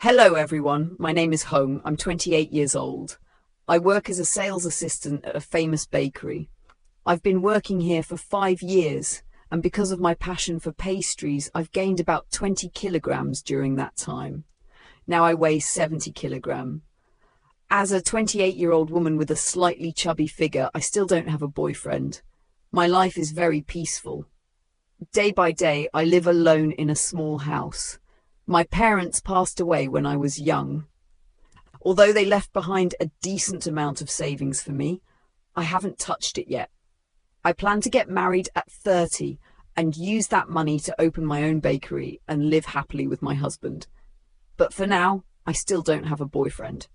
Hello everyone, my name is Hong. I'm 28 years old. I work as a sales assistant at a famous bakery. I've been working here for 5 years, and because of my passion for pastries, I've gained about 20 kilograms during that time. Now I weigh 70 kilograms. As a 28-year-old woman with a slightly chubby figure, I still don't have a boyfriend. My life is very peaceful. Day by day, I live alone in a small house. My parents passed away when I was young. Although they left behind a decent amount of savings for me, I haven't touched it yet. I plan to get married at 30 and use that money to open my own bakery and live happily with my husband. But for now, I still don't have a boyfriend.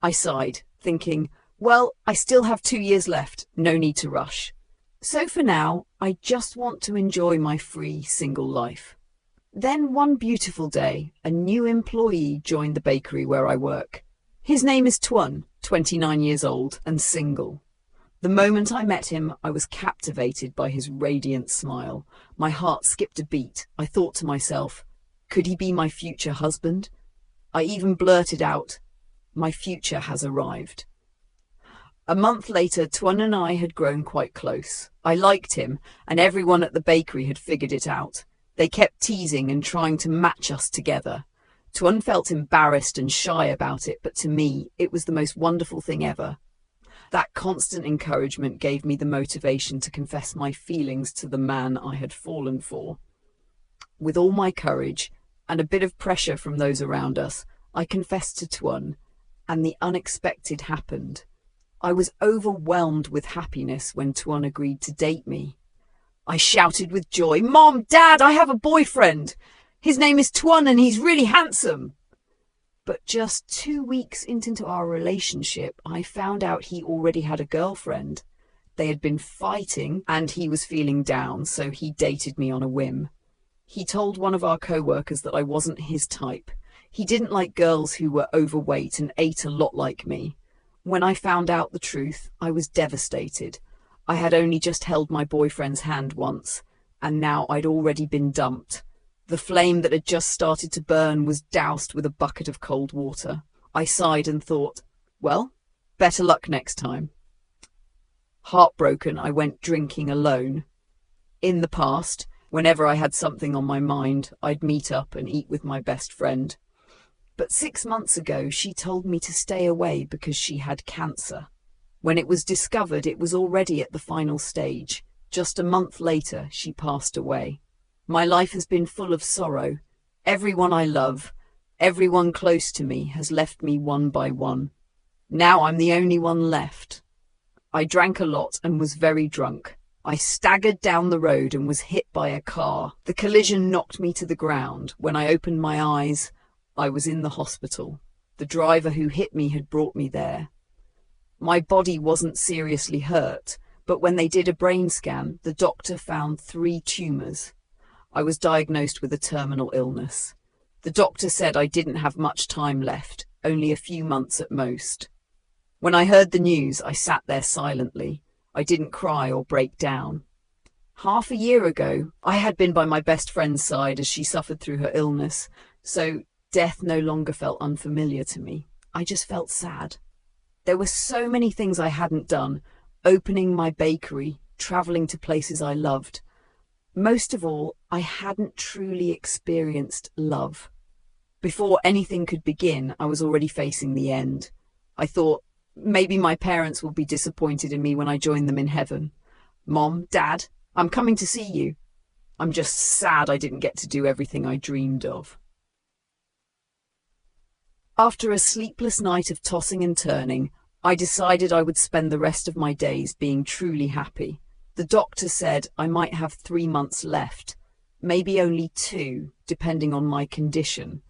I sighed, thinking, well, I still have 2 years left, no need to rush. So for now, I just want to enjoy my free single life. Then one beautiful day, a new employee joined the bakery where I work. His name is Tuan, 29 years old and single. The moment I met him, I was captivated by his radiant smile. My heart skipped a beat. I thought to myself, could he be my future husband? I even blurted out, my future has arrived. A month later, Tuan and I had grown quite close. I liked him, and everyone at the bakery had figured it out. They kept teasing and trying to match us together. Tuan felt embarrassed and shy about it, but to me, it was the most wonderful thing ever. That constant encouragement gave me the motivation to confess my feelings to the man I had fallen for. With all my courage and a bit of pressure from those around us, I confessed to Tuan, and the unexpected happened. I was overwhelmed with happiness when Tuan agreed to date me. I shouted with joy, Mom, Dad, I have a boyfriend. His name is Tuan and he's really handsome. But just 2 weeks into our relationship, I found out he already had a girlfriend. They had been fighting and he was feeling down, so he dated me on a whim. He told one of our co-workers that I wasn't his type. He didn't like girls who were overweight and ate a lot like me. When I found out the truth, I was devastated. I had only just held my boyfriend's hand once, and now I'd already been dumped. The flame that had just started to burn was doused with a bucket of cold water. I sighed and thought, well, better luck next time. Heartbroken, I went drinking alone. In the past, whenever I had something on my mind, I'd meet up and eat with my best friend. But 6 months ago, she told me to stay away because she had cancer. When it was discovered, it was already at the final stage. Just a month later, she passed away. My life has been full of sorrow. Everyone I love, everyone close to me has left me one by one. Now I'm the only one left. I drank a lot and was very drunk. I staggered down the road and was hit by a car. The collision knocked me to the ground. When I opened my eyes, I was in the hospital. The driver who hit me had brought me there. My body wasn't seriously hurt, but when they did a brain scan, the doctor found 3 tumours. I was diagnosed with a terminal illness. The doctor said I didn't have much time left, only a few months at most. When I heard the news, I sat there silently. I didn't cry or break down. Half a year ago, I had been by my best friend's side as she suffered through her illness, so death no longer felt unfamiliar to me. I just felt sad. There were so many things I hadn't done, opening my bakery, travelling to places I loved. Most of all, I hadn't truly experienced love. Before anything could begin, I was already facing the end. I thought, maybe my parents will be disappointed in me when I join them in heaven. Mom, Dad, I'm coming to see you. I'm just sad I didn't get to do everything I dreamed of. After a sleepless night of tossing and turning, I decided I would spend the rest of my days being truly happy. The doctor said I might have 3 months left, maybe only 2, depending on my condition.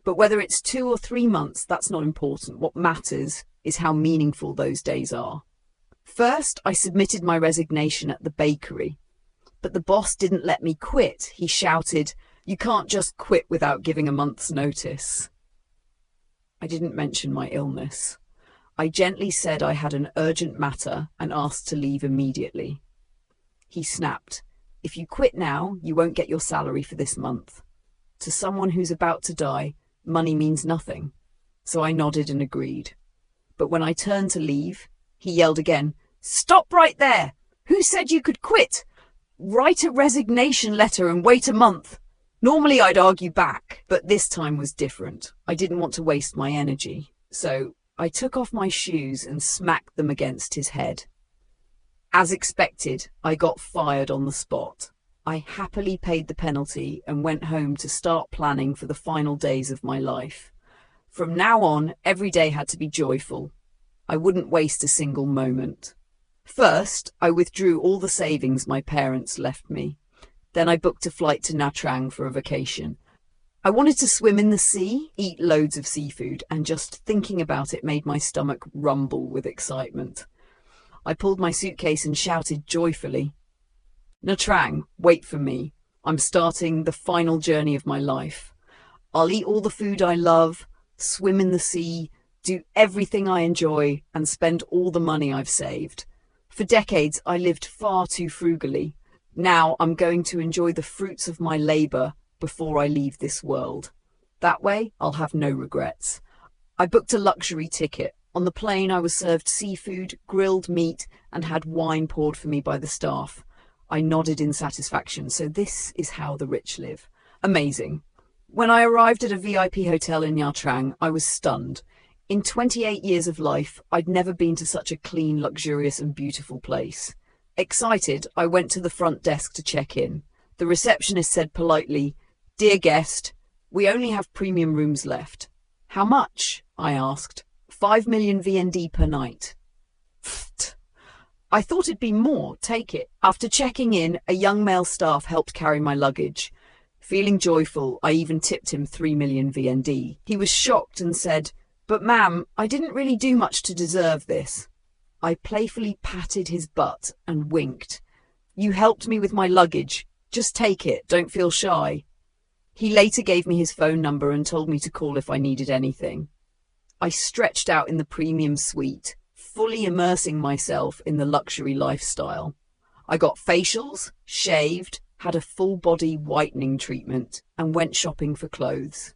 But whether it's 2 or 3 months, that's not important. What matters is how meaningful those days are. First, I submitted my resignation at the bakery. But the boss didn't let me quit. He shouted, "You can't just quit without giving a month's notice." I didn't mention my illness. I gently said I had an urgent matter and asked to leave immediately. He snapped, "If you quit now, you won't get your salary for this month. To someone who's about to die, money means nothing. So I nodded and agreed. But when I turned to leave, he yelled again, "Stop right there! Who said you could quit? Write a resignation letter and wait a month." Normally I'd argue back, but this time was different. I didn't want to waste my energy. So I took off my shoes and smacked them against his head. As expected, I got fired on the spot. I happily paid the penalty and went home to start planning for the final days of my life. From now on, every day had to be joyful. I wouldn't waste a single moment. First, I withdrew all the savings my parents left me. Then I booked a flight to Nha Trang for a vacation. I wanted to swim in the sea, eat loads of seafood, and just thinking about it made my stomach rumble with excitement. I pulled my suitcase and shouted joyfully, "Nha Trang, wait for me. I'm starting the final journey of my life. I'll eat all the food I love, swim in the sea, do everything I enjoy, and spend all the money I've saved. For decades, I lived far too frugally. Now I'm going to enjoy the fruits of my labor before I leave this world. That way, I'll have no regrets." I booked a luxury ticket. On the plane, I was served seafood, grilled meat, and had wine poured for me by the staff. I nodded in satisfaction. So this is how the rich live. Amazing. When I arrived at a VIP hotel in Nha Trang, I was stunned. In 28 years of life, I'd never been to such a clean, luxurious and beautiful place. Excited, I went to the front desk to check in. The receptionist said politely, "Dear guest, we only have premium rooms left." "How much?" I asked. 5 million VND per night." "Pfft. I thought it'd be more, take it." After checking in, a young male staff helped carry my luggage. Feeling joyful, I even tipped him 3 million VND. He was shocked and said, "But ma'am, I didn't really do much to deserve this." I playfully patted his butt and winked. "You helped me with my luggage. Just take it, don't feel shy." He later gave me his phone number and told me to call if I needed anything. I stretched out in the premium suite, fully immersing myself in the luxury lifestyle. I got facials, shaved, had a full-body whitening treatment, and went shopping for clothes.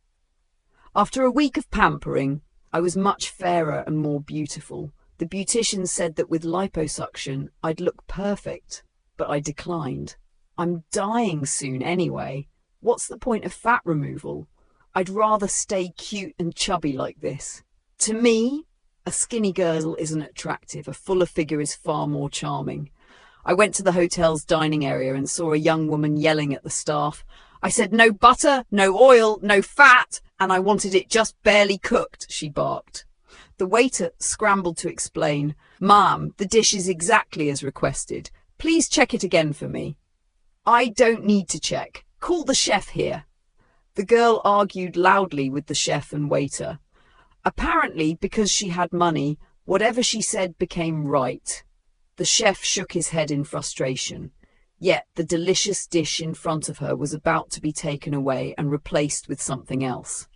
After a week of pampering, I was much fairer and more beautiful. The beautician said that with liposuction, I'd look perfect, but I declined. I'm dying soon anyway. What's the point of fat removal? I'd rather stay cute and chubby like this. To me, a skinny girl isn't attractive. A fuller figure is far more charming. I went to the hotel's dining area and saw a young woman yelling at the staff. I said, "No butter, no oil, no fat, and I wanted it just barely cooked," she barked. The waiter scrambled to explain, "Ma'am, the dish is exactly as requested. Please check it again for me." "I don't need to check. Call the chef here." The girl argued loudly with the chef and waiter. Apparently, because she had money, whatever she said became right. The chef shook his head in frustration. Yet the delicious dish in front of her was about to be taken away and replaced with something else.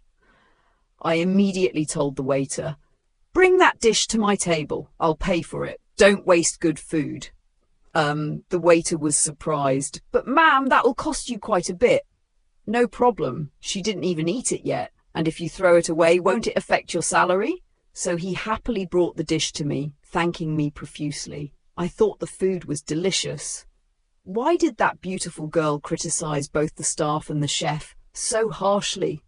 I immediately told the waiter, "Bring that dish to my table. I'll pay for it. Don't waste good food." The waiter was surprised. "But ma'am, that'll cost you quite a bit." "No problem. She didn't even eat it yet. And if you throw it away, won't it affect your salary?" So he happily brought the dish to me, thanking me profusely. I thought the food was delicious. Why did that beautiful girl criticize both the staff and the chef so harshly?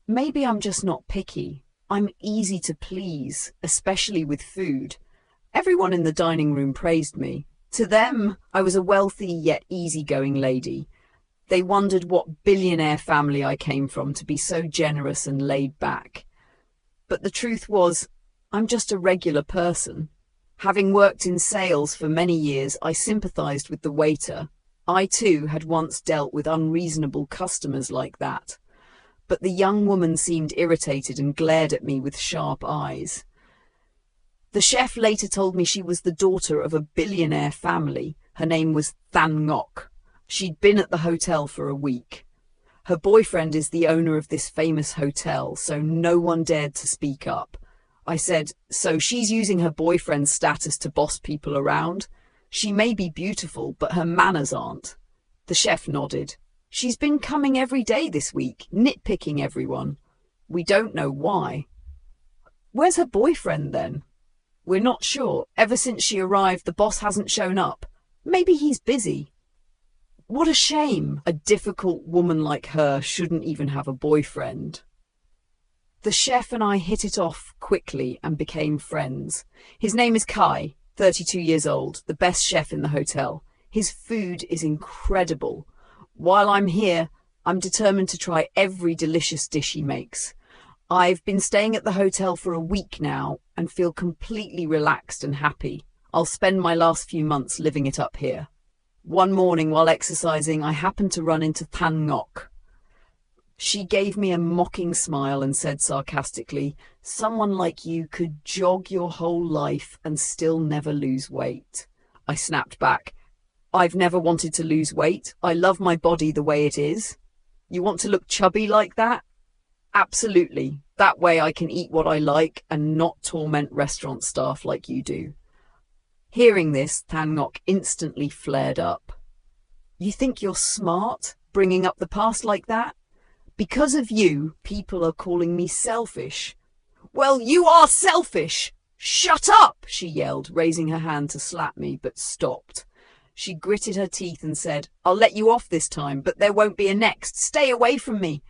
Maybe I'm just not picky. I'm easy to please, especially with food. Everyone in the dining room praised me. To them, I was a wealthy yet easygoing lady. They wondered what billionaire family I came from to be so generous and laid back. But the truth was, I'm just a regular person. Having worked in sales for many years, I sympathized with the waiter. I too had once dealt with unreasonable customers like that. But the young woman seemed irritated and glared at me with sharp eyes. The chef later told me she was the daughter of a billionaire family. Her name was Than Ngoc. She'd been at the hotel for a week. Her boyfriend is the owner of this famous hotel, so no one dared to speak up. I said, "So she's using her boyfriend's status to boss people around? She may be beautiful, but her manners aren't." The chef nodded. "She's been coming every day this week, nitpicking everyone." We don't know why. Where's her boyfriend then? We're not sure. Ever since she arrived, the boss hasn't shown up. Maybe he's busy. What a shame. A difficult woman like her shouldn't even have a boyfriend. The chef and I hit it off quickly and became friends. His name is Kai, 32 years old, the best chef in the hotel. His food is incredible. While I'm here, I'm determined to try every delicious dish he makes. I've been staying at the hotel for a week now and feel completely relaxed and happy. I'll spend my last few months living it up here. One morning while exercising, I happened to run into tinnhanh. She gave me a mocking smile and said sarcastically, "Someone like you could jog your whole life and still never lose weight." I snapped back, "I've never wanted to lose weight. I love my body the way it is. You want to look chubby like that? Absolutely. That way I can eat what I like and not torment restaurant staff like you do." Hearing this, tinnhanh instantly flared up. "You think you're smart, bringing up the past like that? Because of you, people are calling me selfish." "Well, you are selfish! Shut up!" she yelled, raising her hand to slap me, but stopped. She gritted her teeth and said, "I'll let you off this time, but there won't be a next. Stay away from me.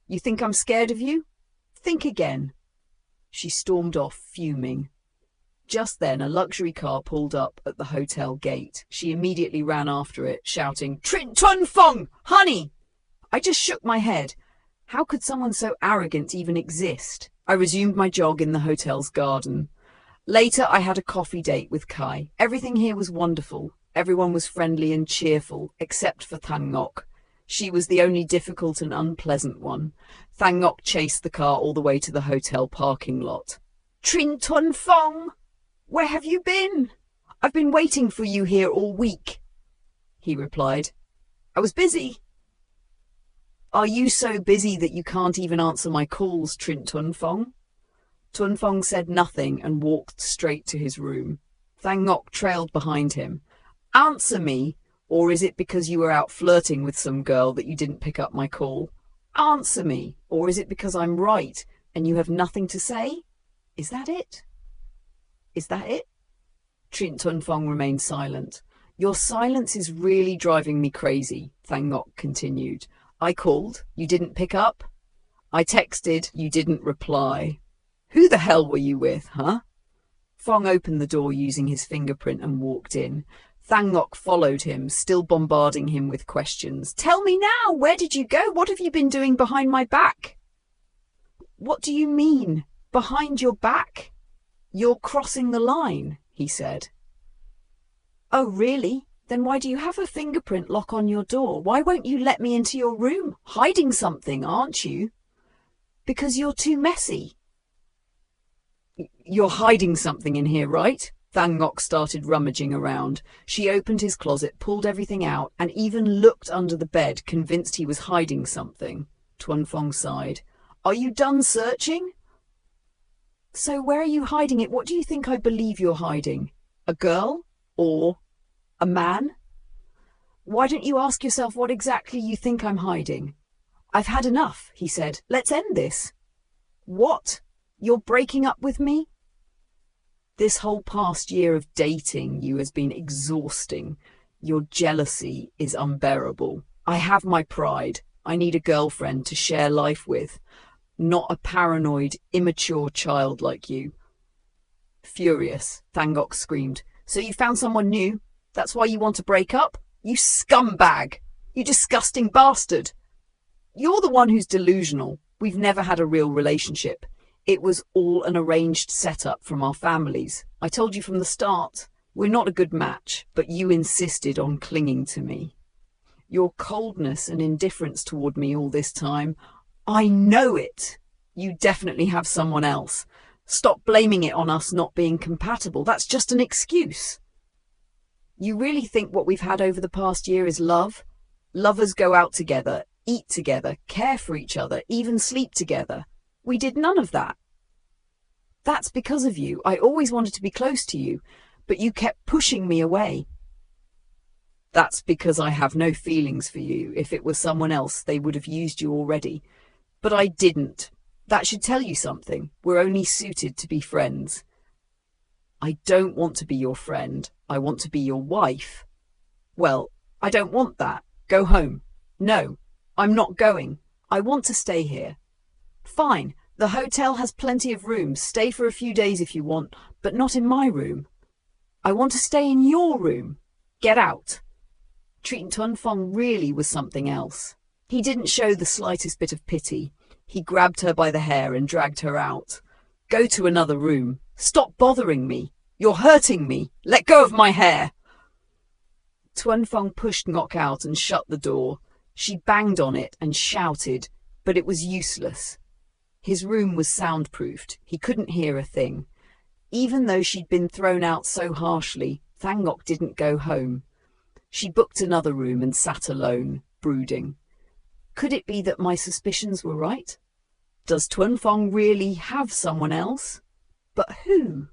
You think I'm scared of you? Think again." She stormed off, fuming. Just then, a luxury car pulled up at the hotel gate. She immediately ran after it, shouting, "Tun-fong, honey!" I just shook my head. How could someone so arrogant even exist? I resumed my jog in the hotel's garden. Later, I had a coffee date with Kai. Everything here was wonderful. Everyone was friendly and cheerful, except for tinnhanh. She was the only difficult and unpleasant one. tinnhanh chased the car all the way to the hotel parking lot. "Tun-fong, where have you been? I've been waiting for you here all week," he replied. "I was busy." "Are you so busy that you can't even answer my calls, Tun-fong?" Tun-fong said nothing and walked straight to his room. tinnhanh trailed behind him. "Answer me, or is it because you were out flirting with some girl that you didn't pick up my call? Answer me, or is it because I'm right and you have nothing to say? Is that it? Is that it?" Tun-fong remained silent. "Your silence is really driving me crazy," tinnhanh continued. "I called, you didn't pick up. I texted, you didn't reply. Who the hell were you with, huh?" Fong opened the door using his fingerprint and walked in. tinnhanh followed him, still bombarding him with questions. "Tell me now, where did you go? What have you been doing behind my back?" "What do you mean, behind your back? You're crossing the line," he said. "Oh, really? Then why do you have a fingerprint lock on your door? Why won't you let me into your room? Hiding something, aren't you?" "Because you're too messy." "You're hiding something in here, right?" tinnhanh started rummaging around. She opened his closet, pulled everything out, and even looked under the bed, convinced he was hiding something. Tun-fong sighed. "Are you done searching?" "So where are you hiding it? What do you think I believe you're hiding? A girl? Or a man? Why don't you ask yourself what exactly you think I'm hiding?" "I've had enough," he said. "Let's end this." "What? You're breaking up with me?" "This whole past year of dating you has been exhausting. Your jealousy is unbearable. I have my pride. I need a girlfriend to share life with, not a paranoid, immature child like you." Furious, tinnhanh screamed, "So you found someone new? That's why you want to break up? You scumbag! You disgusting bastard! You're the one who's delusional. We've never had a real relationship. It was all an arranged setup from our families. I told you from the start, we're not a good match, but you insisted on clinging to me. Your coldness and indifference toward me all this time, I know it. You definitely have someone else. Stop blaming it on us not being compatible. That's just an excuse. You really think what we've had over the past year is love? Lovers go out together, eat together, care for each other, even sleep together. We did none of that. That's because of you. I always wanted to be close to you, but you kept pushing me away. That's because I have no feelings for you. If it was someone else, they would have used you already. But I didn't. That should tell you something. We're only suited to be friends. I don't want to be your friend. I want to be your wife. Well, I don't want that. Go home. No, I'm not going. I want to stay here. Fine. The hotel has plenty of rooms. Stay for a few days if you want, but not in my room. I want to stay in your room. Get out. Treating Tuan Fong really was something else. He didn't show the slightest bit of pity. He grabbed her by the hair and dragged her out. Go to another room. Stop bothering me. You're hurting me. Let go of my hair. Tuan Fong pushed Ngok out and shut the door. She banged on it and shouted, but it was useless. His room was soundproofed. He couldn't hear a thing. Even though she'd been thrown out so harshly, Thang Ngok didn't go home. She booked another room and sat alone, brooding. Could it be that my suspicions were right? Does Tuan Fong really have someone else? But who?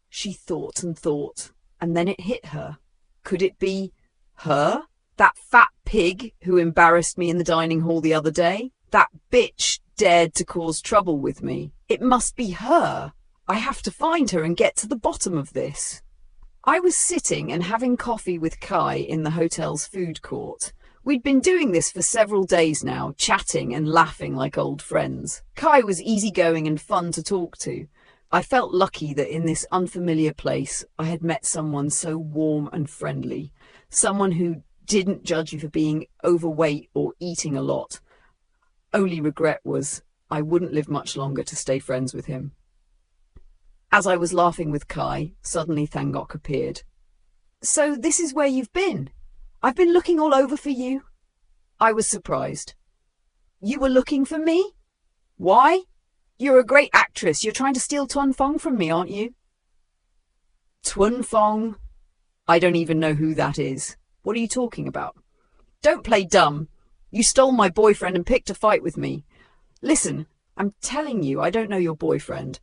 She thought, and then it hit her. Could it be her? That fat pig who embarrassed me in the dining hall the other day? That bitch dared to cause trouble with me. It must be her. I have to find her and get to the bottom of this. I was sitting and having coffee with Kai in the hotel's food court. We'd been doing this for several days now, chatting and laughing like old friends. Kai was easygoing and fun to talk to. I felt lucky that in this unfamiliar place I had met someone so warm and friendly, someone who didn't judge you for being overweight or eating a lot. Only regret was I wouldn't live much longer to stay friends with him. As I was laughing with Kai, suddenly Thang Ngok appeared. So this is where you've been? I've been looking all over for you. I was surprised. You were looking for me? Why? You're a great actress. You're trying to steal Tuan Fong from me, aren't you? Tuan Fong? I don't even know who that is. What are you talking about? Don't play dumb. You stole my boyfriend and picked a fight with me. Listen, I'm telling you, I don't know your boyfriend.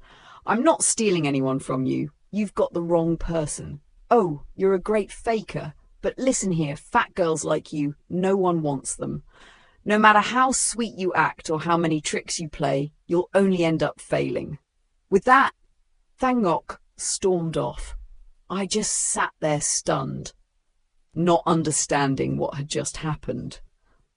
I'm not stealing anyone from you. You've got the wrong person. Oh, you're a great faker. But listen here, fat girls like you, no one wants them. No matter how sweet you act or how many tricks you play, you'll only end up failing. With that, Thang Ngok stormed off. I just sat there stunned, not understanding what had just happened.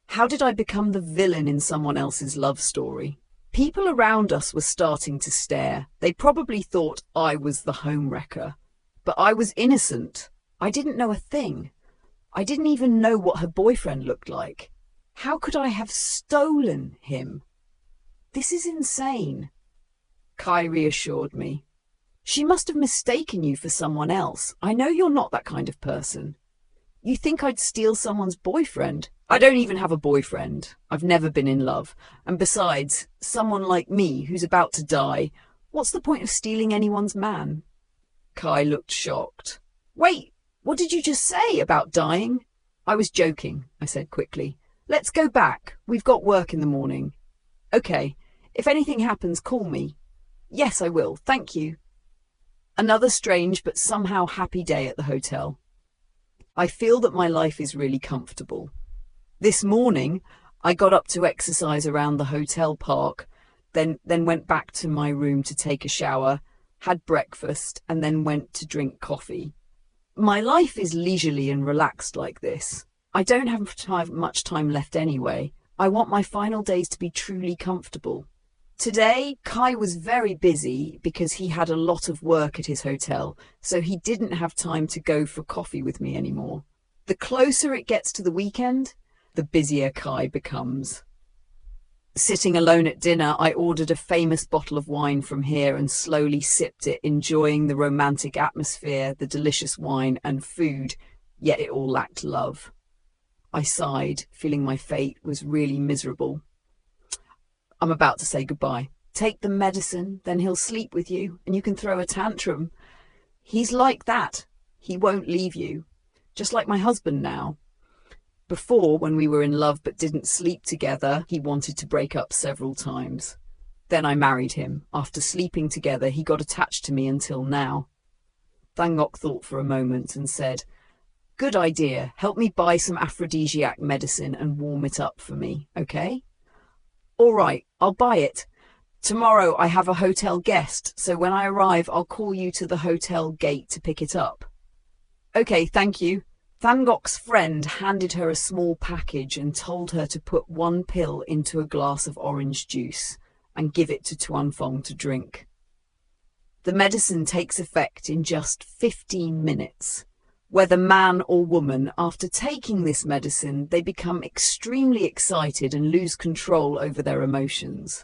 How did I become the villain in someone else's love story? People around us were starting to stare. They probably thought I was the homewrecker. But I was innocent. I didn't know a thing. I didn't even know what her boyfriend looked like. How could I have stolen him? This is insane. Kai reassured me. She must have mistaken you for someone else. I know you're not that kind of person. You think I'd steal someone's boyfriend? I don't even have a boyfriend. I've never been in love. And besides, someone like me who's about to die, what's the point of stealing anyone's man? Kai looked shocked. Wait, what did you just say about dying? I was joking, I said quickly. Let's go back. We've got work in the morning. Okay, if anything happens, call me. Yes, I will. Thank you. Another strange but somehow happy day at the hotel. I feel that my life is really comfortable. This morning, I got up to exercise around the hotel park, then went back to my room to take a shower, had breakfast, and then went to drink coffee. My life is leisurely and relaxed like this. I don't have much time left anyway. I want my final days to be truly comfortable. Today, Kai was very busy because he had a lot of work at his hotel, so he didn't have time to go for coffee with me anymore. The closer it gets to the weekend, the busier Kai becomes. Sitting alone at dinner, I ordered a famous bottle of wine from here and slowly sipped it, enjoying the romantic atmosphere, the delicious wine and food, yet it all lacked love. I sighed, feeling my fate was really miserable. I'm about to say goodbye. Take the medicine, then he'll sleep with you, and you can throw a tantrum. He's like that. He won't leave you. Just like my husband now. Before, when we were in love but didn't sleep together, he wanted to break up several times. Then I married him. After sleeping together, he got attached to me until now. Thang Ngok thought for a moment and said, Good idea. Help me buy some aphrodisiac medicine and warm it up for me, okay? All right, I'll buy it. Tomorrow I have a hotel guest, so when I arrive I'll call you to the hotel gate to pick it up. Okay, thank you. Thangok's friend handed her a small package and told her to put one pill into a glass of orange juice and give it to Tuan Fong to drink. The medicine takes effect in just 15 minutes. Whether man or woman, after taking this medicine, they become extremely excited and lose control over their emotions.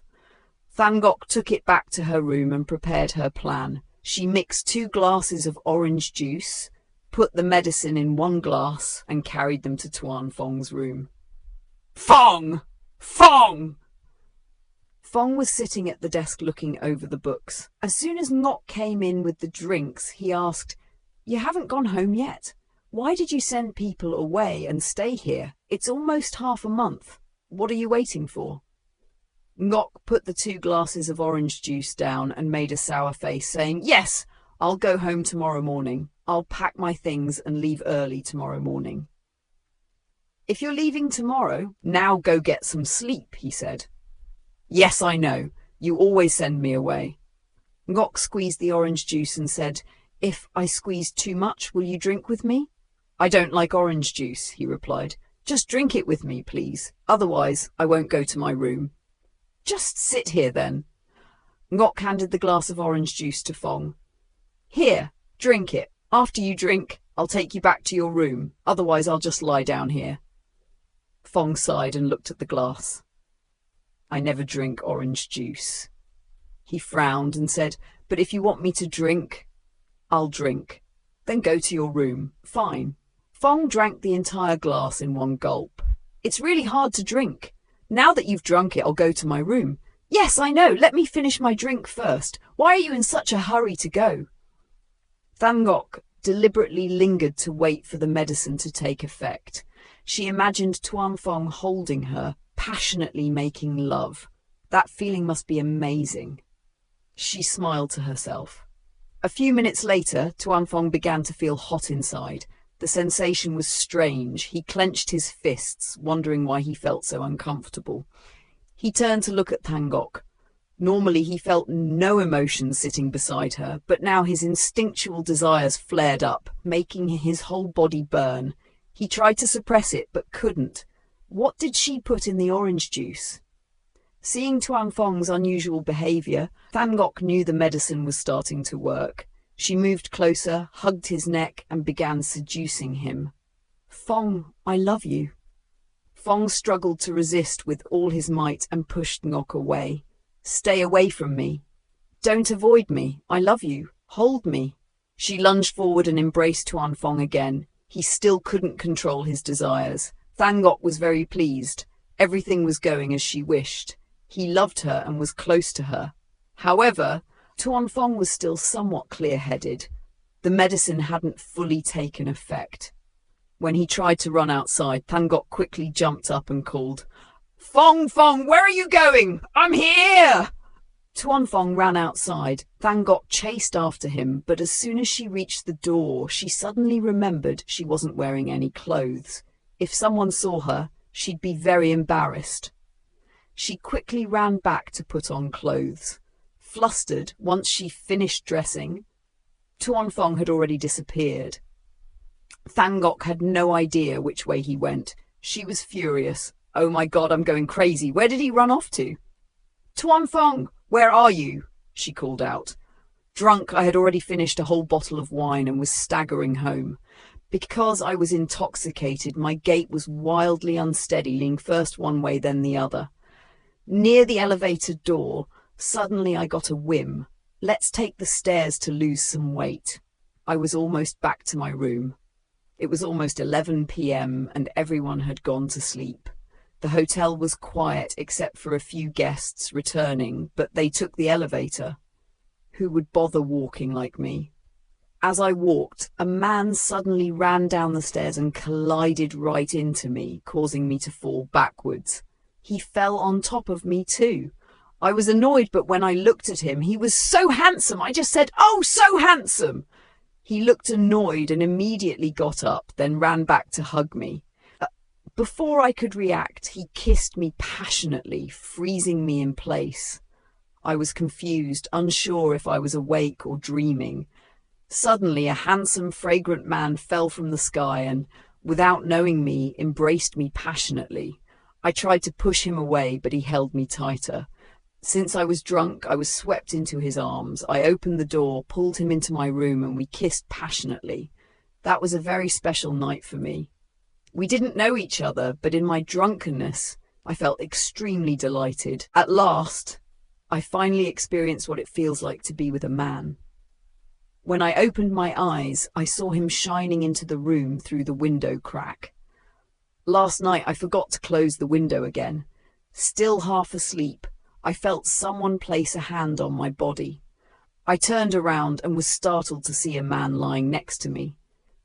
Thangok took it back to her room and prepared her plan. She mixed 2 glasses of orange juice, put the medicine in 1 glass, and carried them to Tuan Fong's room. Fong! Fong! Fong was sitting at the desk looking over the books. As soon as Ngok came in with the drinks, he asked, "You haven't gone home yet? Why did you send people away and stay here? It's almost half a month. What are you waiting for?" Ngok put the 2 glasses of orange juice down and made a sour face, saying, "Yes, I'll go home tomorrow morning. I'll pack my things and leave early tomorrow morning." "If you're leaving tomorrow, now go get some sleep," he said. "Yes, I know. You always send me away." Ngok squeezed the orange juice and said, "If I squeeze too much, will you drink with me?" "I don't like orange juice," he replied. "Just drink it with me, please. Otherwise, I won't go to my room." "Just sit here then." Ngok handed the glass of orange juice to Fong. "Here, drink it. After you drink, I'll take you back to your room. Otherwise, I'll just lie down here." Fong sighed and looked at the glass. "I never drink orange juice." He frowned and said, "But if you want me to drink, I'll drink." "Then go to your room." "Fine." Fong drank the entire glass in 1 gulp. "It's really hard to drink. Now that you've drunk it, I'll go to my room." "Yes, I know. Let me finish my drink first. Why are you in such a hurry to go?" Thangok deliberately lingered to wait for the medicine to take effect. She imagined Tuan Fong holding her, passionately making love. That feeling must be amazing. She smiled to herself. A few minutes later, Tuan Fong began to feel hot inside. The sensation was strange. He clenched his fists, wondering why he felt so uncomfortable. He turned to look at Thangok. Normally he felt no emotion sitting beside her, but now his instinctual desires flared up, making his whole body burn. He tried to suppress it, but couldn't. What did she put in the orange juice? Seeing Tuan Fong's unusual behaviour, Thangok knew the medicine was starting to work. She moved closer, hugged his neck, and began seducing him. "Fong, I love you." Fong struggled to resist with all his might and pushed Ngok away. "Stay away from me. Don't avoid me. I love you. Hold me." She lunged forward and embraced Tuan Fong again. He still couldn't control his desires. Thangok was very pleased. Everything was going as she wished. He loved her and was close to her. However, Tuan Fong was still somewhat clear-headed. The medicine hadn't fully taken effect. When he tried to run outside, Thangok quickly jumped up and called, "Fong, Fong, where are you going? I'm here!" Tuan Fong ran outside. Thangok chased after him, but as soon as she reached the door, she suddenly remembered she wasn't wearing any clothes. If someone saw her, she'd be very embarrassed. She quickly ran back to put on clothes. Flustered, once she finished dressing, Tuan Fong had already disappeared. Thangok had no idea which way he went. She was furious. "Oh my God, I'm going crazy. Where did he run off to?" "Tuan Fong, where are you?" she called out. Drunk, I had already finished a whole bottle of wine and was staggering home. Because I was intoxicated, my gait was wildly unsteady, leaning first one way, then the other. Near the elevator door, suddenly I got a whim. Let's take the stairs to lose some weight. I was almost back to my room. It was almost 11 p.m. and everyone had gone to sleep. The hotel was quiet except for a few guests returning, but they took the elevator. Who would bother walking like me? As I walked, a man suddenly ran down the stairs and collided right into me, causing me to fall backwards. He fell on top of me too. I was annoyed, but when I looked at him, he was so handsome. I just said, "Oh, so handsome." He looked annoyed and immediately got up, then ran back to hug me. Before I could react, he kissed me passionately, freezing me in place. I was confused, unsure if I was awake or dreaming. Suddenly, a handsome, fragrant man fell from the sky and, without knowing me, embraced me passionately. I tried to push him away, but he held me tighter. Since I was drunk, I was swept into his arms. I opened the door, pulled him into my room, and we kissed passionately. That was a very special night for me. We didn't know each other, but in my drunkenness, I felt extremely delighted. At last, I finally experienced what it feels like to be with a man. When I opened my eyes, I saw him shining into the room through the window crack. Last night, I forgot to close the window again. Still half asleep, I felt someone place a hand on my body. I turned around and was startled to see a man lying next to me.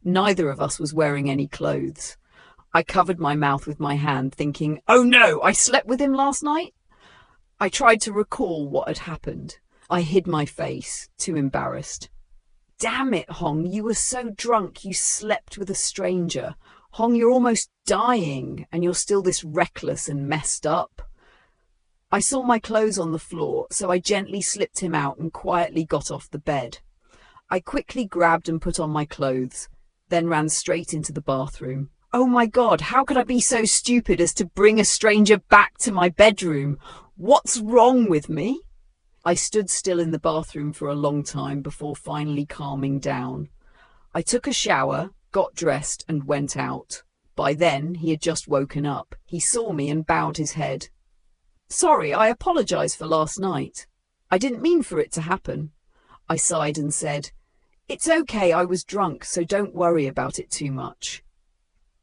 Neither of us was wearing any clothes. I covered my mouth with my hand, thinking, "Oh no, I slept with him last night?" I tried to recall what had happened. I hid my face, too embarrassed. "Damn it, Hong, you were so drunk you slept with a stranger. Hong, you're almost dying, and you're still this reckless and messed up." I saw my clothes on the floor, so I gently slipped him out and quietly got off the bed. I quickly grabbed and put on my clothes, then ran straight into the bathroom. Oh my God, how could I be so stupid as to bring a stranger back to my bedroom? What's wrong with me? I stood still in the bathroom for a long time before finally calming down. I took a shower, got dressed, and went out. By then, he had just woken up. He saw me and bowed his head. "Sorry, I apologize for last night. I didn't mean for it to happen." I sighed and said, "It's okay, I was drunk, so don't worry about it too much."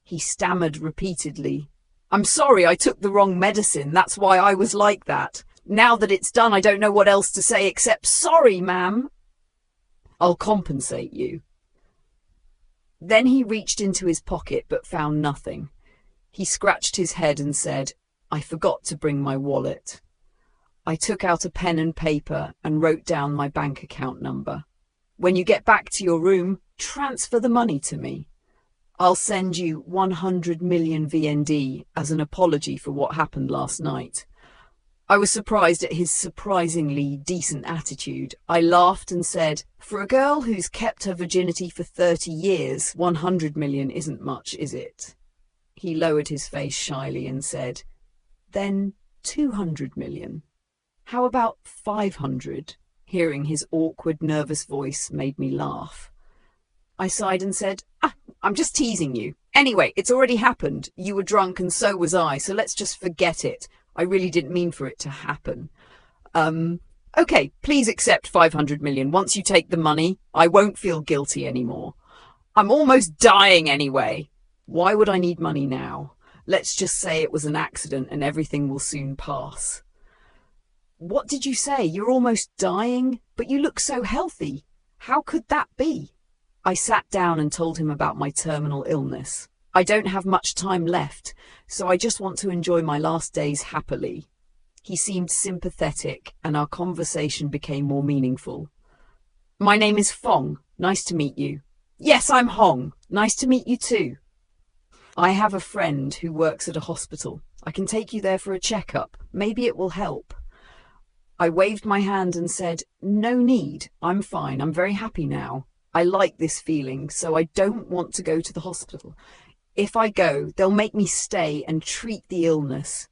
He stammered repeatedly. "I'm sorry, I took the wrong medicine. That's why I was like that. Now that it's done, I don't know what else to say except sorry, ma'am." "I'll compensate you." Then he reached into his pocket but found nothing. He scratched his head and said, "I forgot to bring my wallet." I took out a pen and paper and wrote down my bank account number. "When you get back to your room, transfer the money to me. I'll send you 100 million VND as an apology for what happened last night." I was surprised at his surprisingly decent attitude. I laughed and said, "For a girl who's kept her virginity for 30 years, 100 million isn't much, is it?" He lowered his face shyly and said, "Then 200 million. How about 500? Hearing his awkward, nervous voice made me laugh. I sighed and said, "I'm just teasing you. Anyway, it's already happened. You were drunk and so was I, so let's just forget it. I really didn't mean for it to happen. Okay, please accept 500 million. Once you take the money, I won't feel guilty anymore. I'm almost dying anyway. Why would I need money now? Let's just say it was an accident and everything will soon pass." "What did you say? You're almost dying? But you look so healthy. How could that be?" I sat down and told him about my terminal illness. "I don't have much time left, so I just want to enjoy my last days happily." He seemed sympathetic, and our conversation became more meaningful. "My name is Fong. Nice to meet you." "Yes, I'm Hong. Nice to meet you too." "I have a friend who works at a hospital. I can take you there for a checkup. Maybe it will help." I waved my hand and said, "No need. I'm fine. I'm very happy now. I like this feeling, so I don't want to go to the hospital. If I go, they'll make me stay and treat the illness.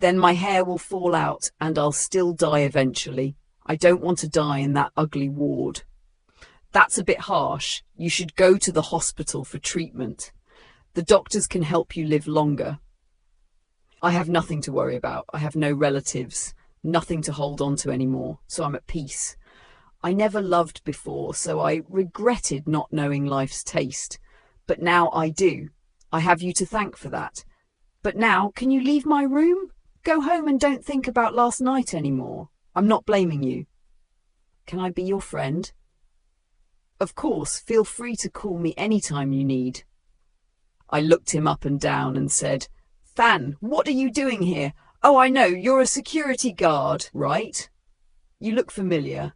Then my hair will fall out and I'll still die eventually. I don't want to die in that ugly ward." "That's a bit harsh. You should go to the hospital for treatment. The doctors can help you live longer." "I have nothing to worry about. I have no relatives, nothing to hold on to anymore, so I'm at peace. I never loved before, so I regretted not knowing life's taste. But now I do. I have you to thank for that. But now, can you leave my room? Go home and don't think about last night anymore. I'm not blaming you." "Can I be your friend?" "Of course, feel free to call me anytime you need." I looked him up and down and said, "Than, what are you doing here? Oh, I know, you're a security guard, right? You look familiar."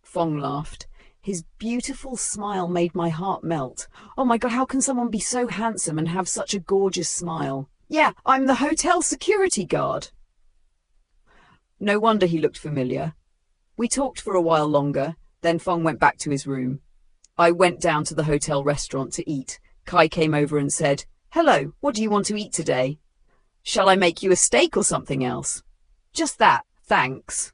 Fong laughed. His beautiful smile made my heart melt. Oh my God, how can someone be so handsome and have such a gorgeous smile? "Yeah, I'm the hotel security guard." No wonder he looked familiar. We talked for a while longer, then Fong went back to his room. I went down to the hotel restaurant to eat. Kai came over and said, "Hello, what do you want to eat today? Shall I make you a steak or something else?" "Just that, thanks."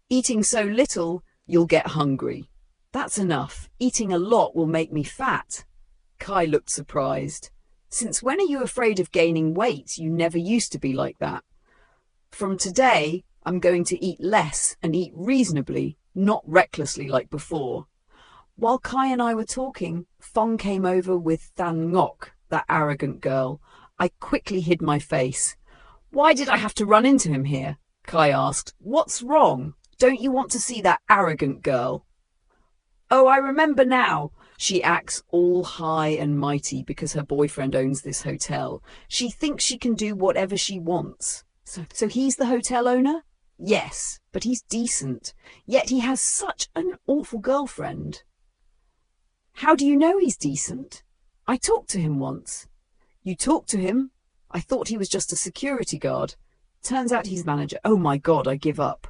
"Eating so little, you'll get hungry." "That's enough. Eating a lot will make me fat." Kai looked surprised. "Since when are you afraid of gaining weight? You never used to be like that." "From today, I'm going to eat less and eat reasonably, not recklessly like before." While Kai and I were talking, Fong came over with Than Ngok, that arrogant girl. I quickly hid my face. "Why did I have to run into him here?" Kai asked. "What's wrong? Don't you want to see that arrogant girl?" "Oh, I remember now. She acts all high and mighty because her boyfriend owns this hotel. She thinks she can do whatever she wants." So he's the hotel owner?" "Yes, but he's decent. Yet he has such an awful girlfriend." "How do you know he's decent?" "I talked to him once." "You talked to him? I thought he was just a security guard. Turns out he's manager. Oh my God, I give up."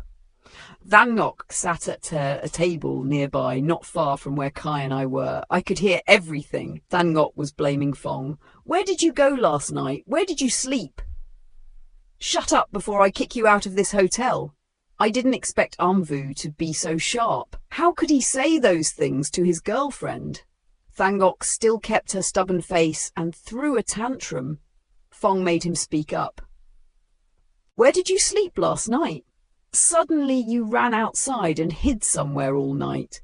Than Ngok sat at a table nearby, not far from where Kai and I were. I could hear everything. Than Ngok was blaming Fong. "Where did you go last night? Where did you sleep?" "Shut up before I kick you out of this hotel." I didn't expect Amvu to be so sharp. How could he say those things to his girlfriend? Than Ngok still kept her stubborn face and threw a tantrum. Fong made him speak up. "Where did you sleep last night? Suddenly you ran outside and hid somewhere all night."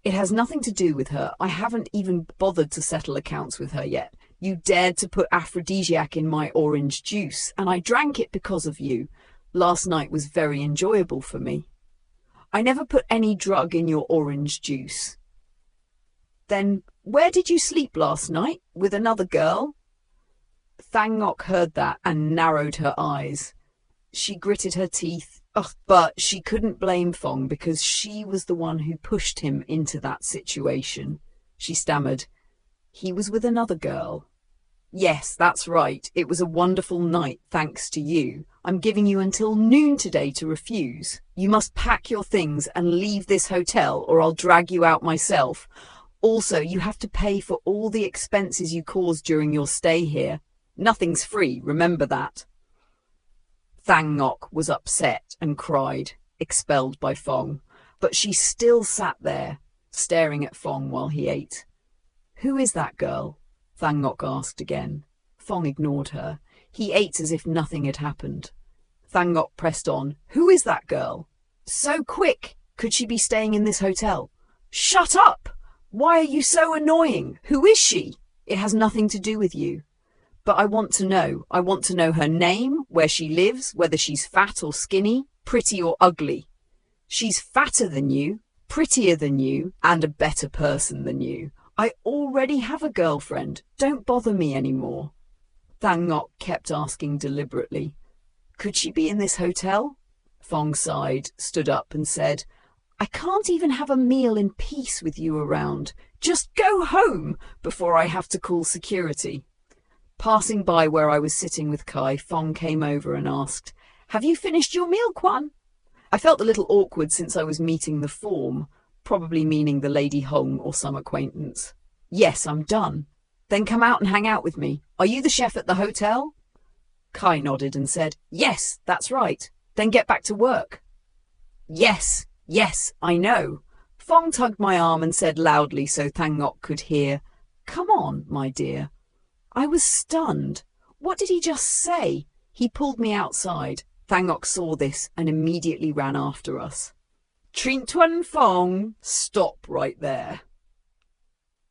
"It has nothing to do with her. I haven't even bothered to settle accounts with her yet. You dared to put aphrodisiac in my orange juice, and I drank it because of you. Last night was very enjoyable for me." "I never put any drug in your orange juice." "Then where did you sleep last night? With another girl?" Than Ngok heard that and narrowed her eyes. She gritted her teeth. Ugh, but she couldn't blame Fong because she was the one who pushed him into that situation. She stammered, "He was with another girl." "Yes, that's right. It was a wonderful night, thanks to you. I'm giving you until noon today to refuse. You must pack your things and leave this hotel or I'll drag you out myself. Also, you have to pay for all the expenses you caused during your stay here. Nothing's free, remember that." Than Ngok was upset and cried, expelled by Fong, but she still sat there, staring at Fong while he ate. "Who is that girl?" Than Ngok asked again. Fong ignored her. He ate as if nothing had happened. Than Ngok pressed on. "Who is that girl? So quick! Could she be staying in this hotel?" "Shut up! Why are you so annoying? Who is she?" "It has nothing to do with you." "But I want to know. I want to know her name, where she lives, whether she's fat or skinny, pretty or ugly." "She's fatter than you, prettier than you, and a better person than you. I already have a girlfriend. Don't bother me anymore." Than Ngok kept asking deliberately, "Could she be in this hotel?" Fong sighed, stood up and said, "I can't even have a meal in peace with you around. Just go home before I have to call security." Passing by where I was sitting with Kai, Fong came over and asked, "Have you finished your meal, Kwan?" I felt a little awkward since I was meeting the form, probably meaning the Lady Hong or some acquaintance. "Yes, I'm done." "Then come out and hang out with me. Are you the chef at the hotel?" Kai nodded and said, "Yes, that's right." "Then get back to work." Yes, I know." Fong tugged my arm and said loudly so Than Ngok could hear, "Come on, my dear." I was stunned. What did he just say? He pulled me outside. Than Ngok saw this and immediately ran after us. "Tuan Fong, stop right there."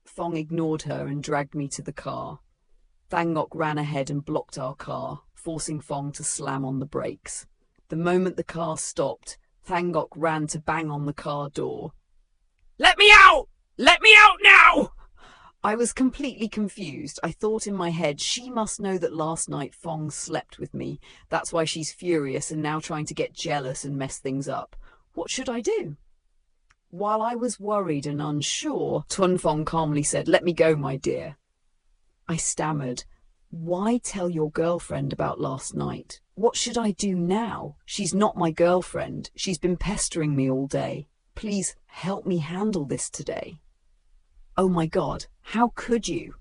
Fong ignored her and dragged me to the car. Than Ngok ran ahead and blocked our car, forcing Fong to slam on the brakes. The moment the car stopped, Than Ngok ran to bang on the car door. "Let me out! Let me out now!" I was completely confused. I thought in my head, she must know that last night Fong slept with me. That's why she's furious and now trying to get jealous and mess things up. What should I do? While I was worried and unsure, Tuan Fong calmly said, "Let me go, my dear." I stammered, Why tell your girlfriend about last night? What should I do now? She's not my girlfriend. She's been pestering me all day. Please help me handle this today. Oh my God, how could you?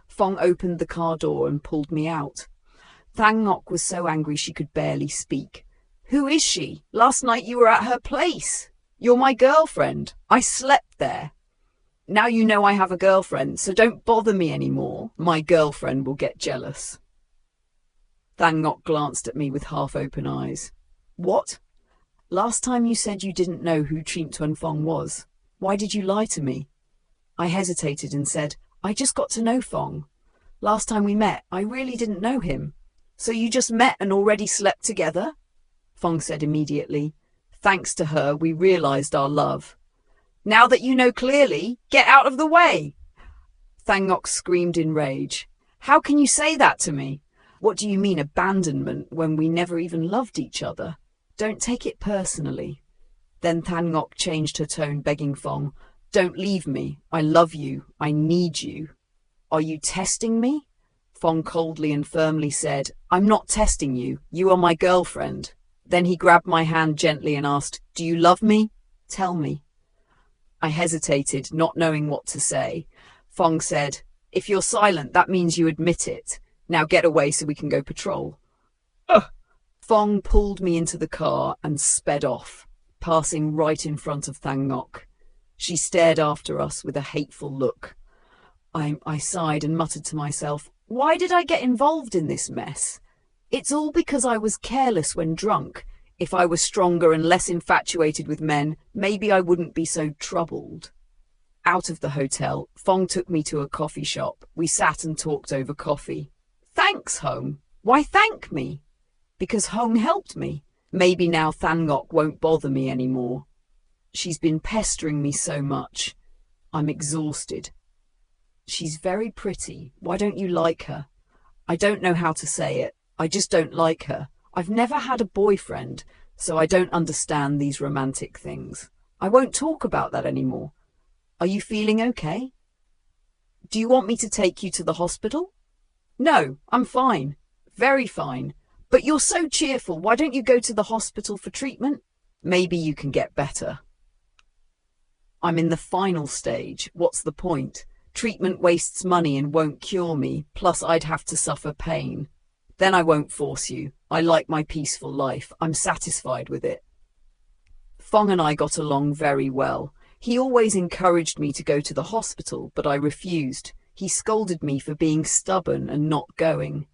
Fong opened the car door and pulled me out. Thang Ngoc was so angry she could barely speak. Who is she? Last night you were at her place. You're my girlfriend. I slept there. Now you know I have a girlfriend, so don't bother me anymore. My girlfriend will get jealous. Thang Ngoc glanced at me with half-open eyes. What? Last time you said you didn't know who Trịnh Tuan Phong was. Why did you lie to me? I hesitated and said, I just got to know Phong. Last time we met, I really didn't know him. So you just met and already slept together? Phong said immediately. Thanks to her, we realized our love. Now that you know clearly, get out of the way! Thang Ngoc screamed in rage. How can you say that to me? What do you mean abandonment when we never even loved each other? Don't take it personally. Then Thang Ngoc changed her tone, begging Phong, don't leave me. I love you. I need you. Are you testing me? Phong coldly and firmly said, I'm not testing you. You are my girlfriend. Then he grabbed my hand gently and asked, do you love me? Tell me. I hesitated, not knowing what to say. Phong said, if you're silent, that means you admit it. Now get away so we can go patrol. Phong pulled me into the car and sped off, passing right in front of Thang Ngoc. She stared after us with a hateful look. I sighed and muttered to myself, why did I get involved in this mess? It's all because I was careless when drunk. If I was stronger and less infatuated with men, maybe I wouldn't be so troubled. Out of the hotel, Phong took me to a coffee shop. We sat and talked over coffee. Thanks, Hong. Why thank me? Because Hong helped me. Maybe now Thang Ngoc won't bother me anymore. She's been pestering me so much. I'm exhausted. She's very pretty. Why don't you like her? I don't know how to say it. I just don't like her. I've never had a boyfriend, so I don't understand these romantic things. I won't talk about that anymore. Are you feeling okay? Do you want me to take you to the hospital? No, I'm fine. Very fine. But you're so cheerful. Why don't you go to the hospital for treatment? Maybe you can get better. I'm in the final stage. What's the point? Treatment wastes money and won't cure me, plus I'd have to suffer pain. Then I won't force you. I like my peaceful life. I'm satisfied with it. Phong and I got along very well. He always encouraged me to go to the hospital, but I refused. He scolded me for being stubborn and not going.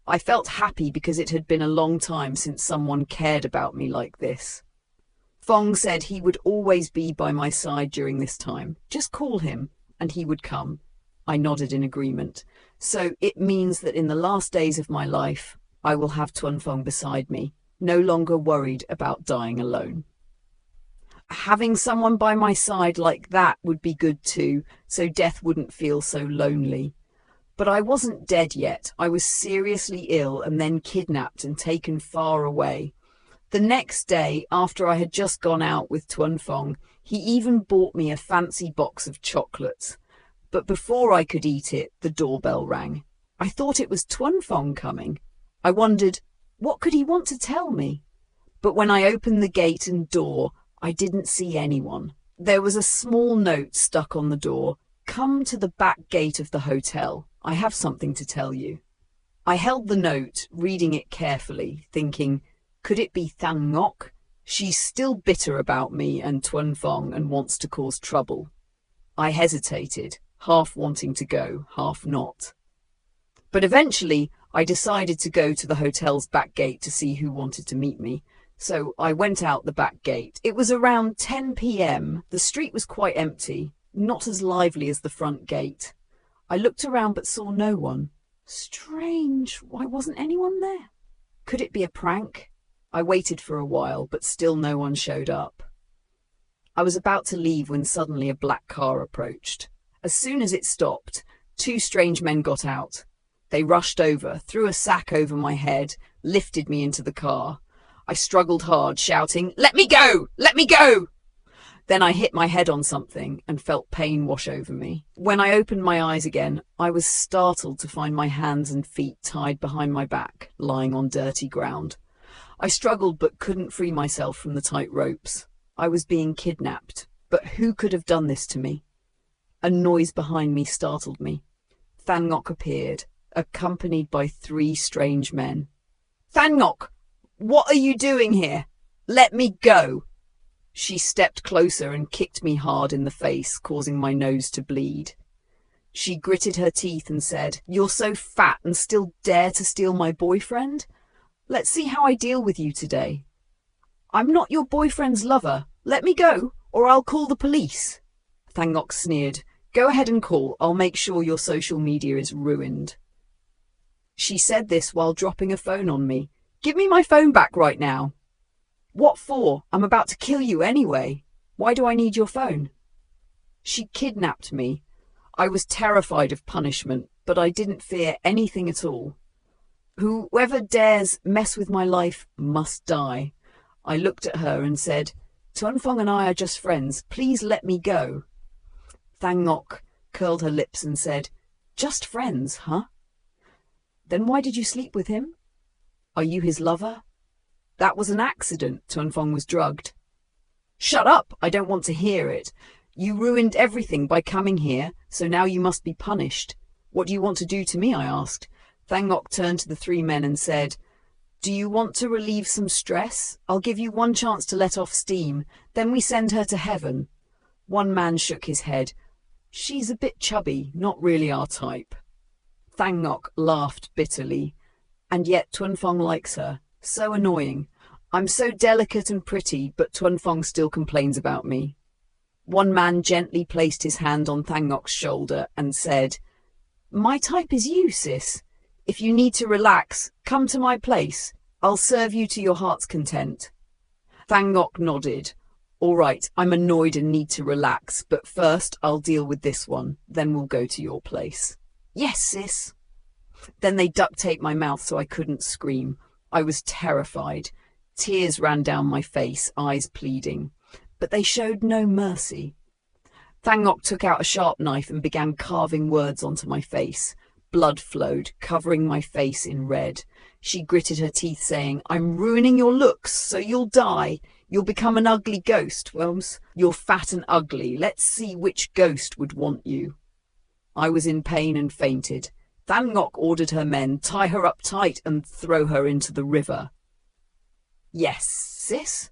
I felt happy because it had been a long time since someone cared about me like this. Phong said he would always be by my side during this time. Just call him, and he would come. I nodded in agreement. So it means that in the last days of my life, I will have Tuan Phong beside me, no longer worried about dying alone. Having someone by my side like that would be good too, so death wouldn't feel so lonely. But I wasn't dead yet. I was seriously ill and then kidnapped and taken far away. The next day, after I had just gone out with Tuan Phong, he even bought me a fancy box of chocolates. But before I could eat it, the doorbell rang. I thought it was Tuan Phong coming. I wondered, what could he want to tell me? But when I opened the gate and door, I didn't see anyone. There was a small note stuck on the door. Come to the back gate of the hotel. I have something to tell you. I held the note, reading it carefully, thinking, could it be Thang Ngoc? She's still bitter about me and Tuan Phong and wants to cause trouble. I hesitated, half wanting to go, half not. But eventually, I decided to go to the hotel's back gate to see who wanted to meet me. So I went out the back gate. It was around 10 p.m. The street was quite empty, not as lively as the front gate. I looked around but saw no one. Strange, why wasn't anyone there? Could it be a prank? I waited for a while, but still no one showed up. I was about to leave when suddenly a black car approached. As soon as it stopped, two strange men got out. They rushed over, threw a sack over my head, lifted me into the car. I struggled hard, shouting, "Let me go! Let me go!" Then I hit my head on something and felt pain wash over me. When I opened my eyes again, I was startled to find my hands and feet tied behind my back, lying on dirty ground. I struggled but couldn't free myself from the tight ropes. I was being kidnapped. But who could have done this to me? A noise behind me startled me. Thangok appeared, accompanied by 3 strange men. "Thangok, what are you doing here? Let me go!" She stepped closer and kicked me hard in the face, causing my nose to bleed. She gritted her teeth and said, "You're so fat and still dare to steal my boyfriend? Let's see how I deal with you today." "I'm not your boyfriend's lover. Let me go, or I'll call the police." Thangok sneered. "Go ahead and call. I'll make sure your social media is ruined." She said this while dropping a phone on me. "Give me my phone back right now." "What for? I'm about to kill you anyway. Why do I need your phone?" She kidnapped me. I was terrified of punishment, but I didn't fear anything at all. Whoever dares mess with my life must die. I looked at her and said, "Tuanfong and I are just friends. Please let me go." Thangok curled her lips and said, "Just friends, huh? Then why did you sleep with him? Are you his lover?" "That was an accident. Tuanfong was drugged." "Shut up! I don't want to hear it. You ruined everything by coming here, so now you must be punished." "What do you want to do to me?" I asked. Thangok turned to the 3 men and said, "Do you want to relieve some stress? I'll give you 1 chance to let off steam. Then we send her to heaven." One man shook his head. "She's a bit chubby, not really our type." Thangok laughed bitterly. "And yet Tuanfong likes her. So annoying. I'm so delicate and pretty, but Tuanfong still complains about me." One man gently placed his hand on Thangok's shoulder and said, "My type is you, sis. If you need to relax, come to my place. I'll serve you to your heart's content." Thangok nodded. "All right, I'm annoyed and need to relax, but first I'll deal with this one. Then we'll go to your place." "Yes, sis." Then they duct taped my mouth so I couldn't scream. I was terrified. Tears ran down my face, eyes pleading. But they showed no mercy. Thangok took out a sharp knife and began carving words onto my face. Blood flowed, covering my face in red. She gritted her teeth, saying, "I'm ruining your looks, so you'll die. You'll become an ugly ghost, Wilms. You're fat and ugly. Let's see which ghost would want you." I was in pain and fainted. Thangok ordered her men, "Tie her up tight and throw her into the river." "Yes, sis?"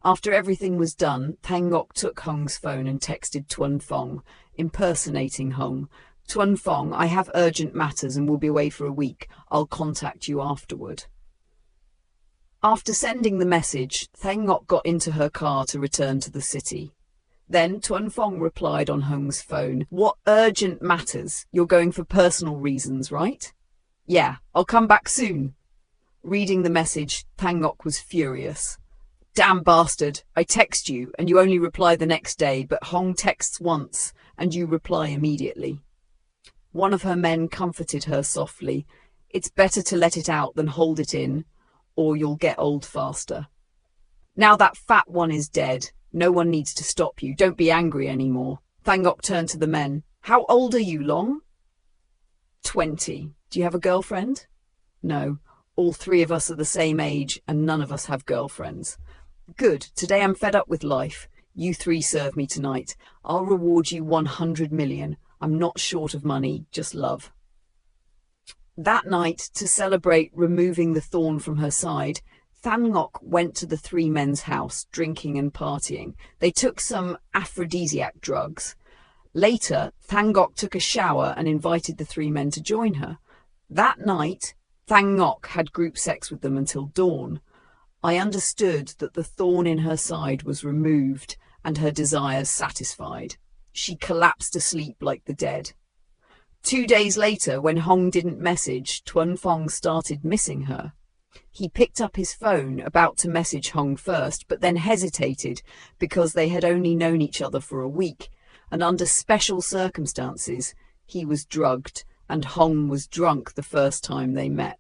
After everything was done, Thangok took Hong's phone and texted Tuanfong, impersonating Hong. "Tuanfong, I have urgent matters and will be away for a week. I'll contact you afterward." After sending the message, Thangok got into her car to return to the city. Then Tuanfong replied on Hong's phone, "What urgent matters? You're going for personal reasons, right?" "Yeah, I'll come back soon." Reading the message, Thangok was furious. "Damn bastard, I text you and you only reply the next day, but Hong texts once and you reply immediately." One of her men comforted her softly. "It's better to let it out than hold it in, or you'll get old faster. Now that fat one is dead. No one needs to stop you. Don't be angry anymore." Thangok turned to the men. "How old are you, Long?" 20. "Do you have a girlfriend?" "No. All 3 of us are the same age and none of us have girlfriends." "Good. Today I'm fed up with life. You 3 serve me tonight. I'll reward you 100 million. I'm not short of money, just love." That night, to celebrate removing the thorn from her side, Thangok went to the 3 men's house, drinking and partying. They took some aphrodisiac drugs. Later, Thangok took a shower and invited the 3 men to join her. That night, Thangok had group sex with them until dawn. I understood that the thorn in her side was removed and her desires satisfied. She collapsed asleep like the dead. 2 days later, when Hong didn't message, Tuanfong started missing her. He picked up his phone, about to message Hong first, but then hesitated because they had only known each other for a week, and under special circumstances, he was drugged and Hong was drunk the first time they met.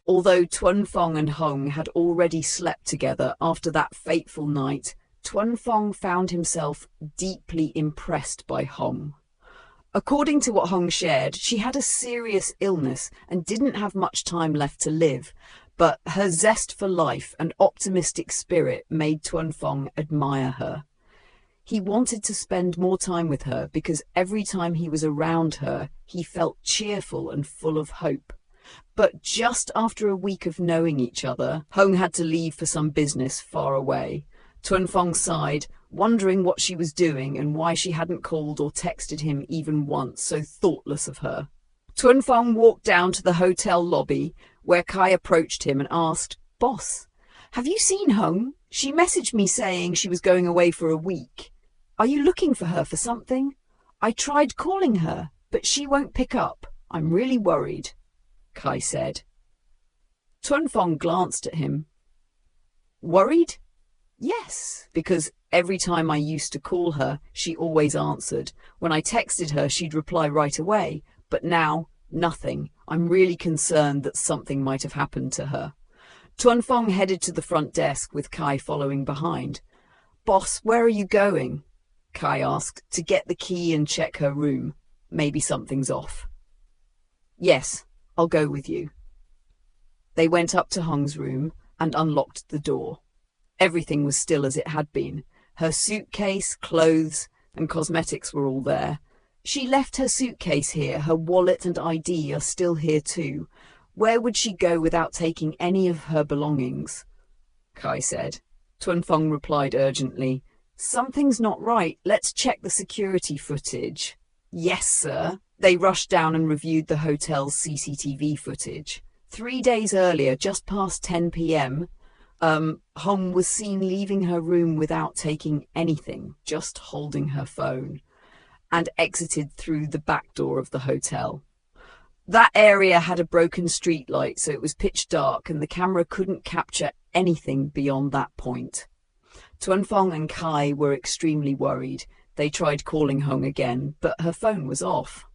Although Tuanfong and Hong had already slept together after that fateful night, Tuan Fong found himself deeply impressed by Hong. According to what Hong shared, she had a serious illness and didn't have much time left to live, but her zest for life and optimistic spirit made Tuan Fong admire her. He wanted to spend more time with her because every time he was around her, he felt cheerful and full of hope. But just after a week of knowing each other, Hong had to leave for some business far away. Tuan Fong sighed, wondering what she was doing and why she hadn't called or texted him even once, so thoughtless of her. Tuan Fong walked down to the hotel lobby, where Kai approached him and asked, "Boss, have you seen Hong? She messaged me saying she was going away for a week. Are you looking for her for something? I tried calling her, but she won't pick up. I'm really worried," Kai said. Tuan Fong glanced at him. "Worried?" "Yes, because every time I used to call her, she always answered. When I texted her, she'd reply right away. But now, nothing. I'm really concerned that something might have happened to her." Tuan Fong headed to the front desk with Kai following behind. "Boss, where are you going?" Kai asked. "To get the key and check her room. Maybe something's off." "Yes, I'll go with you." They went up to Hong's room and unlocked the door. Everything was still as it had been. Her suitcase, clothes, and cosmetics were all there. "She left her suitcase here. Her wallet and ID are still here too. Where would she go without taking any of her belongings?" Kai said. Tuan Fong replied urgently, "Something's not right. Let's check the security footage." "Yes, sir." They rushed down and reviewed the hotel's CCTV footage. 3 days earlier, just past 10 p.m., Hong was seen leaving her room without taking anything, just holding her phone, and exited through the back door of the hotel. That area had a broken street light, so it was pitch dark and the camera couldn't capture anything beyond that point. Tuan Fong and Kai were extremely worried. They tried calling Hong again, but her phone was off.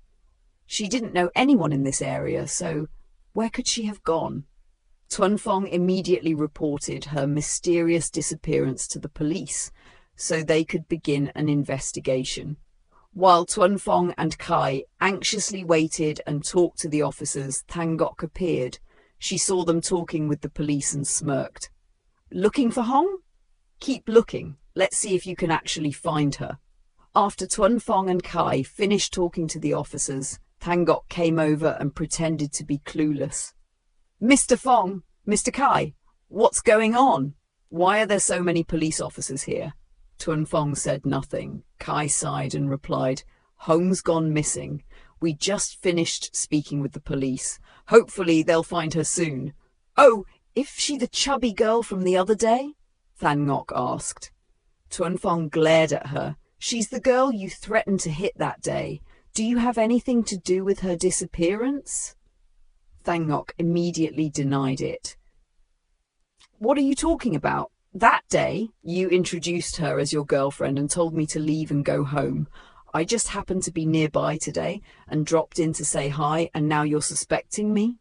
She didn't know anyone in this area, so where could she have gone? Tuan Fong immediately reported her mysterious disappearance to the police, so they could begin an investigation. While Tuan Fong and Kai anxiously waited and talked to the officers, Thang Gok appeared. She saw them talking with the police and smirked. "Looking for Hong? Keep looking. Let's see if you can actually find her." After Tuan Fong and Kai finished talking to the officers, Thang Gok came over and pretended to be clueless. "Mr. Fong, Mr. Kai, what's going on? Why are there so many police officers here?" Tuan Fong said nothing. Kai sighed and replied, "Hong's gone missing. We just finished speaking with the police. Hopefully they'll find her soon." "Oh, is she the chubby girl from the other day?" Thang Gok asked. Tuan Fong glared at her. "She's the girl you threatened to hit that day. Do you have anything to do with her disappearance?" Thang Gok immediately denied it. "What are you talking about? That day, you introduced her as your girlfriend and told me to leave and go home. I just happened to be nearby today and dropped in to say hi, and now you're suspecting me?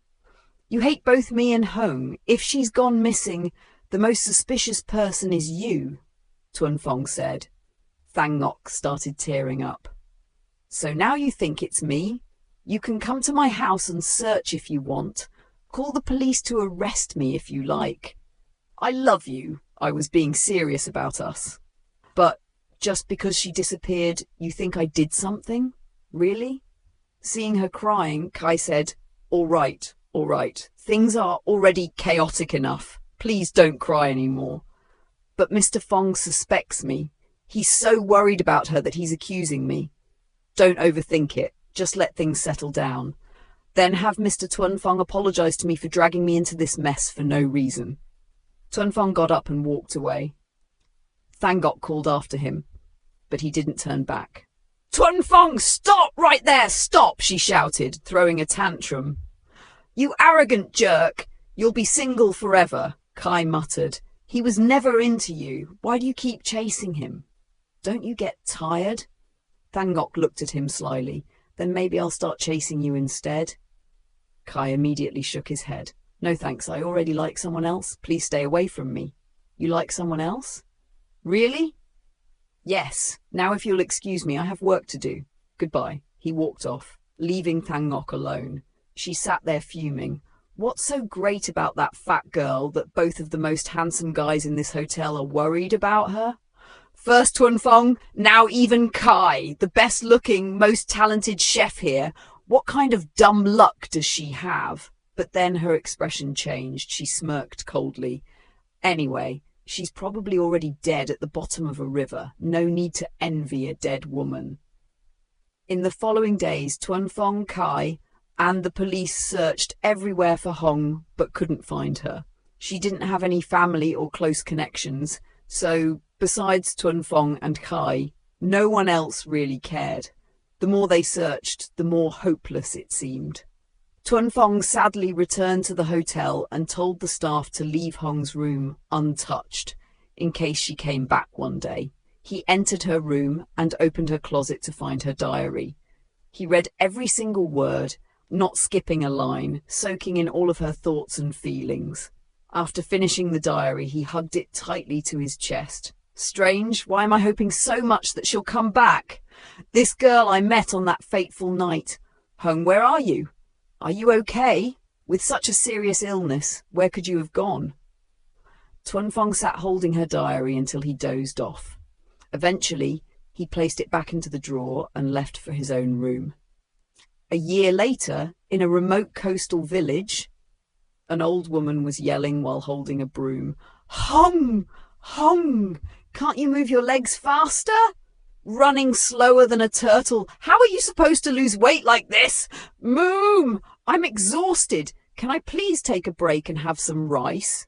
You hate both me and Hong. If she's gone missing, the most suspicious person is you," Tuan Fong said. Thang Gok started tearing up. "So now you think it's me? You can come to my house and search if you want. Call the police to arrest me if you like. I love you. I was being serious about us. But just because she disappeared, you think I did something? Really?" Seeing her crying, Kai said, all right. Things are already chaotic enough. Please don't cry anymore." "But Mr. Fong suspects me. He's so worried about her that he's accusing me." "Don't overthink it. Just let things settle down. Then have Mr. Tuan Fong apologize to me for dragging me into this mess for no reason." Tuan Fong got up and walked away. Thang Gok called after him, but he didn't turn back. "Tuan Fong, stop right there! Stop!" she shouted, throwing a tantrum. "You arrogant jerk! You'll be single forever," Kai muttered. "He was never into you. Why do you keep chasing him? Don't you get tired?" Thang Gok looked at him slyly. "Then maybe I'll start chasing you instead." Kai immediately shook his head. "No thanks, I already like someone else. Please stay away from me." "You like someone else? Really? Yes, now if you'll excuse me, I have work to do. Goodbye. He walked off, leaving Thang Ngok alone. She sat there fuming. What's so great about that fat girl that both of the most handsome guys in this hotel are worried about her? First Tuan Fong, now even Kai, the best looking, most talented chef here. What kind of dumb luck does she have? But then her expression changed. She smirked coldly. Anyway, she's probably already dead at the bottom of a river. No need to envy a dead woman. In the following days, Tuan Fong, Kai, and the police searched everywhere for Hong, but couldn't find her. She didn't have any family or close connections, so besides Tuan Fong and Kai, no one else really cared. The more they searched, the more hopeless it seemed. Tuan Fong sadly returned to the hotel and told the staff to leave Hong's room untouched, in case she came back one day. He entered her room and opened her closet to find her diary. He read every single word, not skipping a line, soaking in all of her thoughts and feelings. After finishing the diary, he hugged it tightly to his chest. Strange, why am I hoping so much that she'll come back? This girl I met on that fateful night. Hong, where are you? Are you okay? With such a serious illness, where could you have gone? Tuan Fong sat holding her diary until he dozed off. Eventually, he placed it back into the drawer and left for his own room. A year later, in a remote coastal village, an old woman was yelling while holding a broom. Hong! Hong! Can't you move your legs faster? Running slower than a turtle. How are you supposed to lose weight like this? Moom! I'm exhausted. Can I please take a break and have some rice?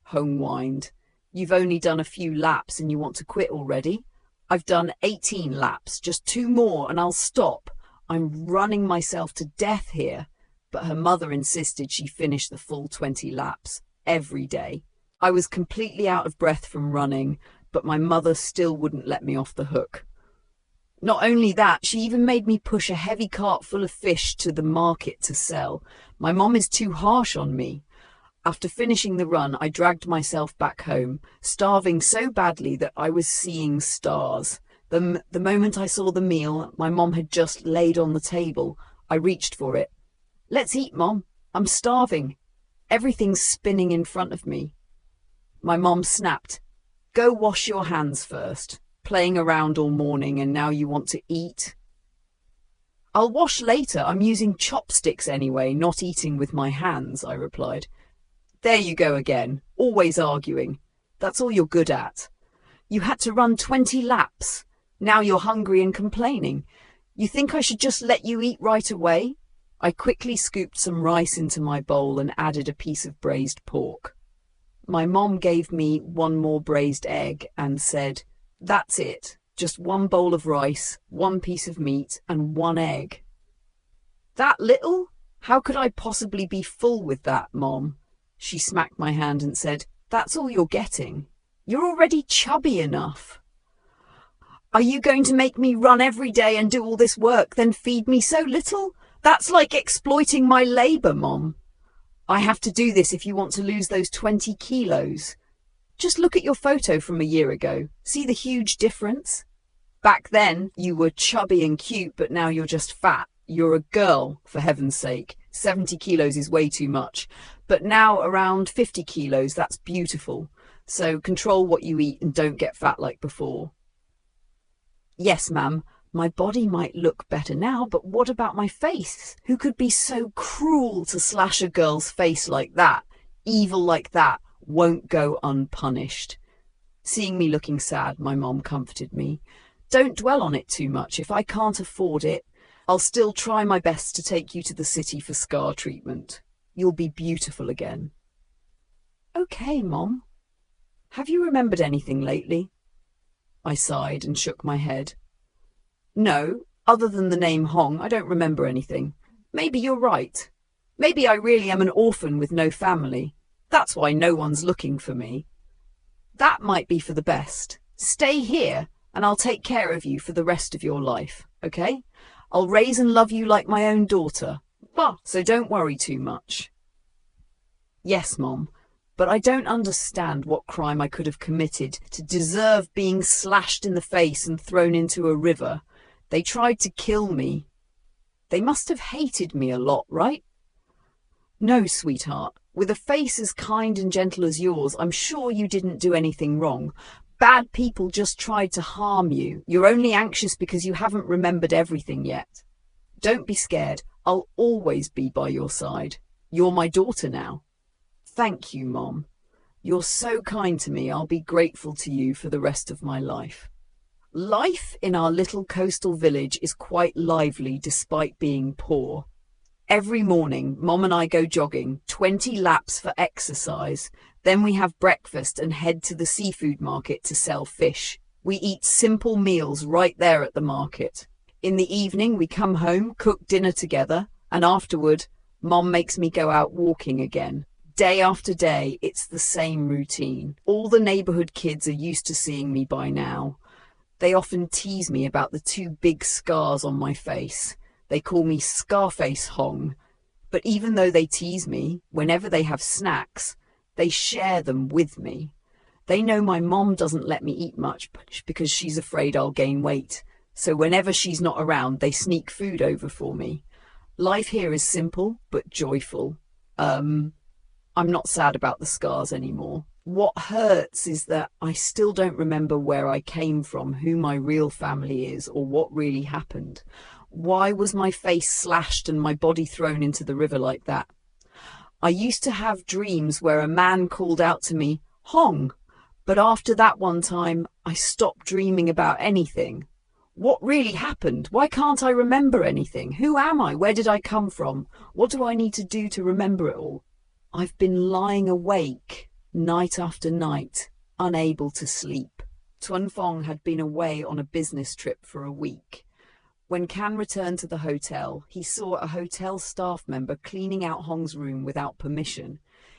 Hong whined. You've only done a few laps and you want to quit already? I've done 18 laps, just 2 more and I'll stop. I'm running myself to death here. But her mother insisted she finish the full 20 laps every day. I was completely out of breath from running, but my mother still wouldn't let me off the hook. Not only that, she even made me push a heavy cart full of fish to the market to sell. My mom is too harsh on me. After finishing the run, I dragged myself back home, starving so badly that I was seeing stars. The moment I saw the meal my mom had just laid on the table, I reached for it. Let's eat, Mom. I'm starving. Everything's spinning in front of me. My mom snapped. Go wash your hands first. Playing around all morning and now you want to eat? I'll wash later. I'm using chopsticks anyway, not eating with my hands, I replied. There you go again, always arguing. That's all you're good at. You had to run 20 laps. Now you're hungry and complaining. You think I should just let you eat right away? I quickly scooped some rice into my bowl and added a piece of braised pork. My mom gave me 1 more braised egg and said, That's it, just 1 bowl of rice, 1 piece of meat and 1 egg. That little? How could I possibly be full with that, Mom? She smacked my hand and said, That's all you're getting. You're already chubby enough. Are you going to make me run every day and do all this work, then feed me so little? That's like exploiting my labour, Mom. I have to do this if you want to lose those 20 kilos. Just look at your photo from a year ago. See the huge difference? Back then, you were chubby and cute, but now you're just fat. You're a girl, for heaven's sake. 70 kilos is way too much. But now around 50 kilos, that's beautiful. So control what you eat and don't get fat like before. Yes, ma'am. My body might look better now, but what about my face? Who could be so cruel to slash a girl's face like that? Evil like that won't go unpunished. Seeing me looking sad, my mom comforted me. Don't dwell on it too much. If I can't afford it, I'll still try my best to take you to the city for scar treatment. You'll be beautiful again. Okay, Mom. Have you remembered anything lately? I sighed and shook my head. No, other than the name Hong, I don't remember anything. Maybe you're right. Maybe I really am an orphan with no family. That's why no one's looking for me. That might be for the best. Stay here and I'll take care of you for the rest of your life, okay? I'll raise and love you like my own daughter. So don't worry too much. Yes, Mom. but I don't understand what crime I could have committed to deserve being slashed in the face and thrown into a river. They tried to kill me. They must have hated me a lot, right? No, sweetheart. With a face as kind and gentle as yours, I'm sure you didn't do anything wrong. Bad people just tried to harm you. You're only anxious because you haven't remembered everything yet. Don't be scared. I'll always be by your side. You're my daughter now. Thank you, Mom. You're so kind to me. I'll be grateful to you for the rest of my life. Life in our little coastal village is quite lively despite being poor. Every morning, Mom and I go jogging, 20 laps for exercise. Then we have breakfast and head to the seafood market to sell fish. We eat simple meals right there at the market. In the evening, we come home, cook dinner together, and afterward, Mom makes me go out walking again. Day after day, it's the same routine. All the neighborhood kids are used to seeing me by now. They often tease me about the 2 big scars on my face. They call me Scarface Hong. But even though they tease me, whenever they have snacks, they share them with me. They know my mom doesn't let me eat much because she's afraid I'll gain weight. So whenever she's not around, they sneak food over for me. Life here is simple but joyful. I'm not sad about the scars anymore. What hurts is that I still don't remember where I came from, who my real family is, or what really happened. Why was my face slashed and my body thrown into the river like that? I used to have dreams where a man called out to me, "Hong," but after that one time, I stopped dreaming about anything. What really happened? Why can't I remember anything? Who am I? Where did I come from? What do I need to do to remember it all? I've been lying awake night after night, unable to sleep. Tuan Fong had been away on a business trip for a week. When Can returned to the hotel, he saw a hotel staff member cleaning out Hong's room without permission.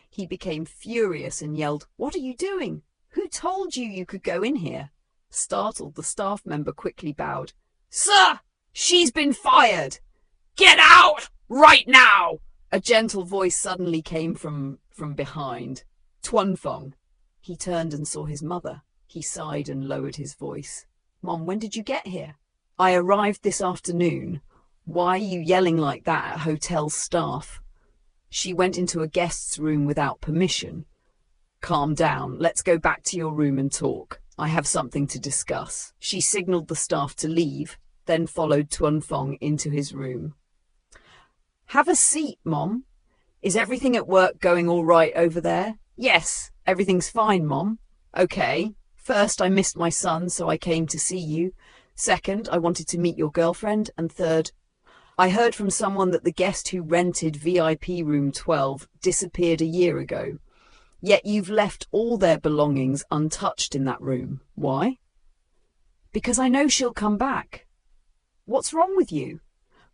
He became furious and yelled, "What are you doing? Who told you you could go in here?" Startled, the staff member quickly bowed. "Sir, she's been fired! Get out right now!" A gentle voice suddenly came from behind. "Tuan Fong." He turned and saw his mother. He sighed and lowered his voice. "Mom, when did you get here?" "I arrived this afternoon. Why are you yelling like that at hotel staff?" "She went into a guest's room without permission." "Calm down. Let's go back to your room and talk. I have something to discuss." She signaled the staff to leave, then followed Tuan Fong into his room. "Have a seat, Mom. Is everything at work going all right over there?" "Yes, everything's fine, Mom." "Okay. First, I missed my son, so I came to see you. Second, I wanted to meet your girlfriend. And third, I heard from someone that the guest who rented VIP room 12 disappeared a year ago. Yet you've left all their belongings untouched in that room. Why?" "Because I know she'll come back." "What's wrong with you?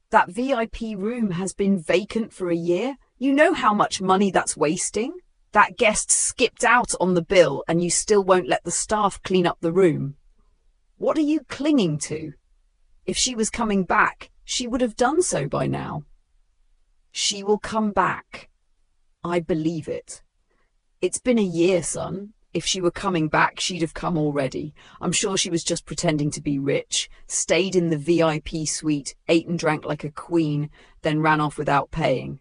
That VIP room has been vacant for a year. You know how much money that's wasting? That guest skipped out on the bill and you still won't let the staff clean up the room. What are you clinging to? If she was coming back, she would have done so by now." "She will come back. I believe it. It's been a year, son. If she were coming back, she'd have come already. I'm sure she was just pretending to be rich, stayed in the VIP suite, ate and drank like a queen, then ran off without paying."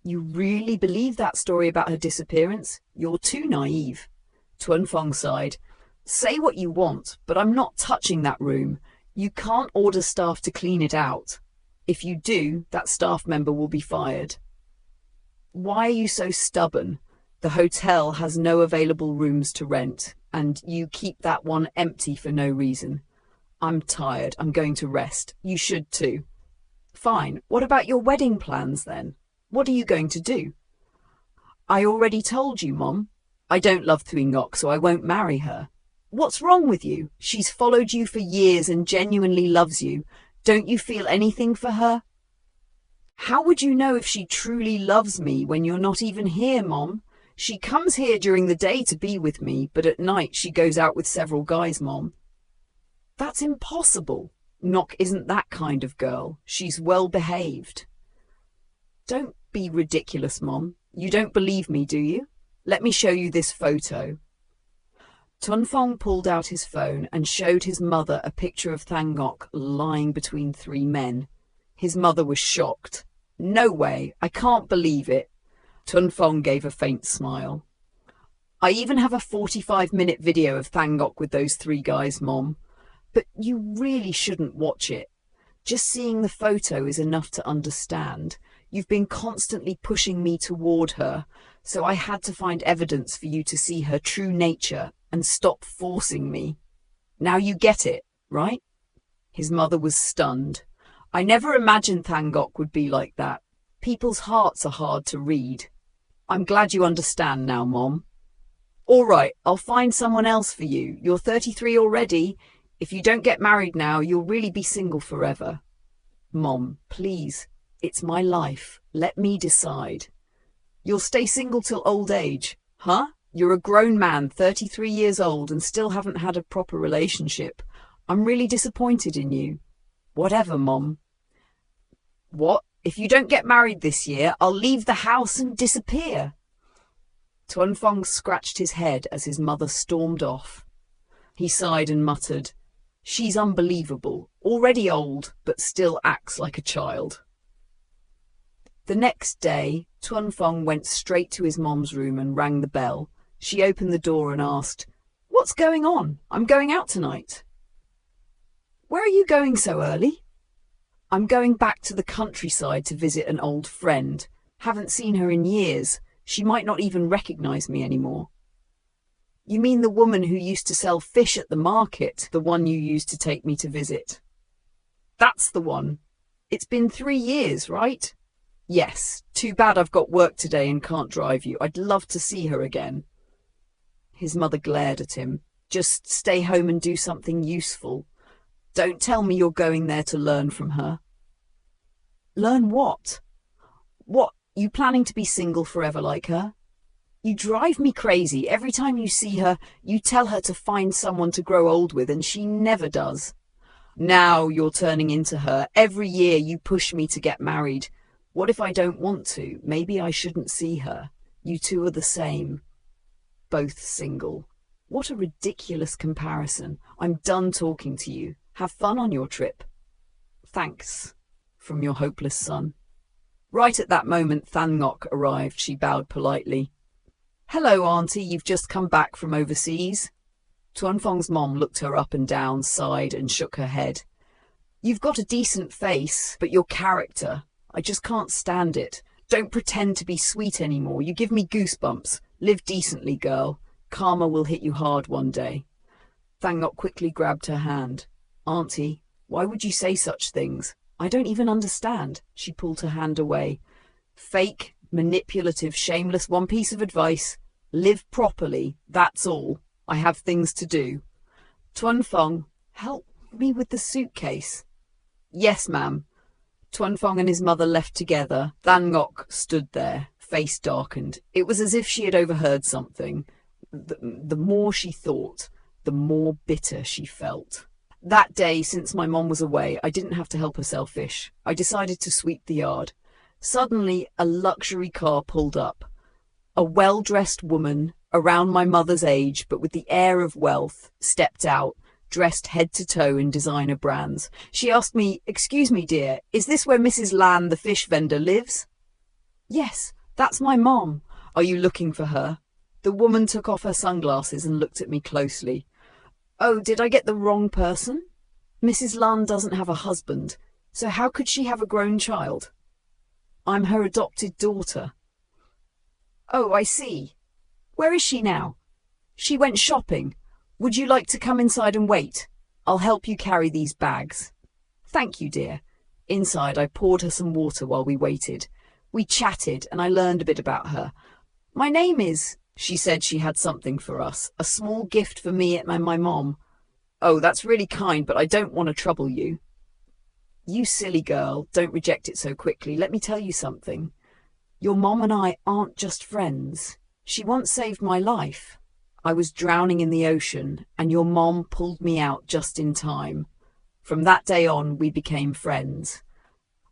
"You really believe that story about her disappearance? You're too naive." Tuan Fong sighed. "Say what you want, but I'm not touching that room. You can't order staff to clean it out. If you do, that staff member will be fired." "Why are you so stubborn? The hotel has no available rooms to rent, and you keep that one empty for no reason." "I'm tired. I'm going to rest. You should too." "Fine. What about your wedding plans then? What are you going to do?" "I already told you, Mom. I don't love Thuy Ngoc, so I won't marry her." "What's wrong with you? She's followed you for years and genuinely loves you. Don't you feel anything for her?" "How would you know if she truly loves me when you're not even here, Mom? She comes here during the day to be with me, but at night she goes out with several guys, Mom." "That's impossible. Ngoc isn't that kind of girl. She's well behaved." "Don't be ridiculous, Mom. You don't believe me, do you?" Let me show you this photo. Tunfong pulled out his phone and showed his mother a picture of Thangok lying between three men. His mother was shocked. No way, I can't believe it. Tunfong gave a faint smile. I even have a 45-minute video of Thangok with those three guys, Mom. But you really shouldn't watch it. Just seeing the photo is enough to understand. You've been constantly pushing me toward her, so I had to find evidence for you to see her true nature and stop forcing me. Now you get it, right? His mother was stunned. I never imagined Thangok would be like that. People's hearts are hard to read. I'm glad you understand now, Mom. All right, I'll find someone else for you. You're 33 already. If you don't get married now, you'll really be single forever. Mom, please. It's my life. Let me decide. You'll stay single till old age, huh? You're a grown man, 33 years old, and still haven't had a proper relationship. I'm really disappointed in you. Whatever, Mom. What? If you don't get married this year, I'll leave the house and disappear. Tunfong scratched his head as his mother stormed off. He sighed and muttered, She's unbelievable, already old, but still acts like a child. The next day, Tunfong went straight to his mom's room and rang the bell. She opened the door and asked, What's going on? I'm going out tonight. Where are you going so early? I'm going back to the countryside to visit an old friend. Haven't seen her in years. She might not even recognize me anymore. You mean the woman who used to sell fish at the market, the one you used to take me to visit? That's the one. It's been 3 years, right? Yes. Too bad I've got work today and can't drive you. I'd love to see her again. His mother glared at him. Just stay home and do something useful. Don't tell me you're going there to learn from her. Learn what? What, you planning to be single forever like her? You drive me crazy. Every time you see her, you tell her to find someone to grow old with, and she never does. Now you're turning into her. Every year you push me to get married. What if I don't want to? Maybe I shouldn't see her. You two are the same. Both single. What a ridiculous comparison. I'm done talking to you. Have fun on your trip. Thanks. From your hopeless son. Right at that moment, Thangok arrived. She bowed politely. Hello, Auntie. You've just come back from overseas? Tuanfong's mom looked her up and down, sighed and shook her head. You've got a decent face, but your character, I just can't stand it. Don't pretend to be sweet anymore. You give me goosebumps. Live decently, girl. Karma will hit you hard one day. Thangok quickly grabbed her hand. Auntie, why would you say such things? I don't even understand. She pulled her hand away. Fake, manipulative, shameless. One piece of advice. Live properly. That's all. I have things to do. Tuanfong, help me with the suitcase. Yes, ma'am. Tuanfong and his mother left together. Thangok stood there, face darkened. It was as if she had overheard something. The more she thought, the more bitter she felt. That day, since my mom was away, I didn't have to help her sell fish. I decided to sweep the yard. Suddenly, a luxury car pulled up. A well-dressed woman, around my mother's age, but with the air of wealth, stepped out, dressed head to toe in designer brands. She asked me, "Excuse me, dear, is this where Mrs. Lan, the fish vendor, lives?" "Yes, that's my mom." "Are you looking for her?" The woman took off her sunglasses and looked at me closely. "Oh, did I get the wrong person? Mrs. Lan doesn't have a husband, so how could she have a grown child?" "I'm her adopted daughter." "Oh, I see. Where is she now?" "She went shopping. Would you like to come inside and wait? I'll help you carry these bags." "Thank you, dear." Inside, I poured her some water while we waited. We chatted, and I learned a bit about her. "My name is..." She said she had something for us, a small gift for me and my mom. "Oh, that's really kind, but I don't want to trouble you." "You silly girl, don't reject it so quickly. Let me tell you something. Your mom and I aren't just friends. She once saved my life. I was drowning in the ocean, and your mom pulled me out just in time. From that day on, we became friends.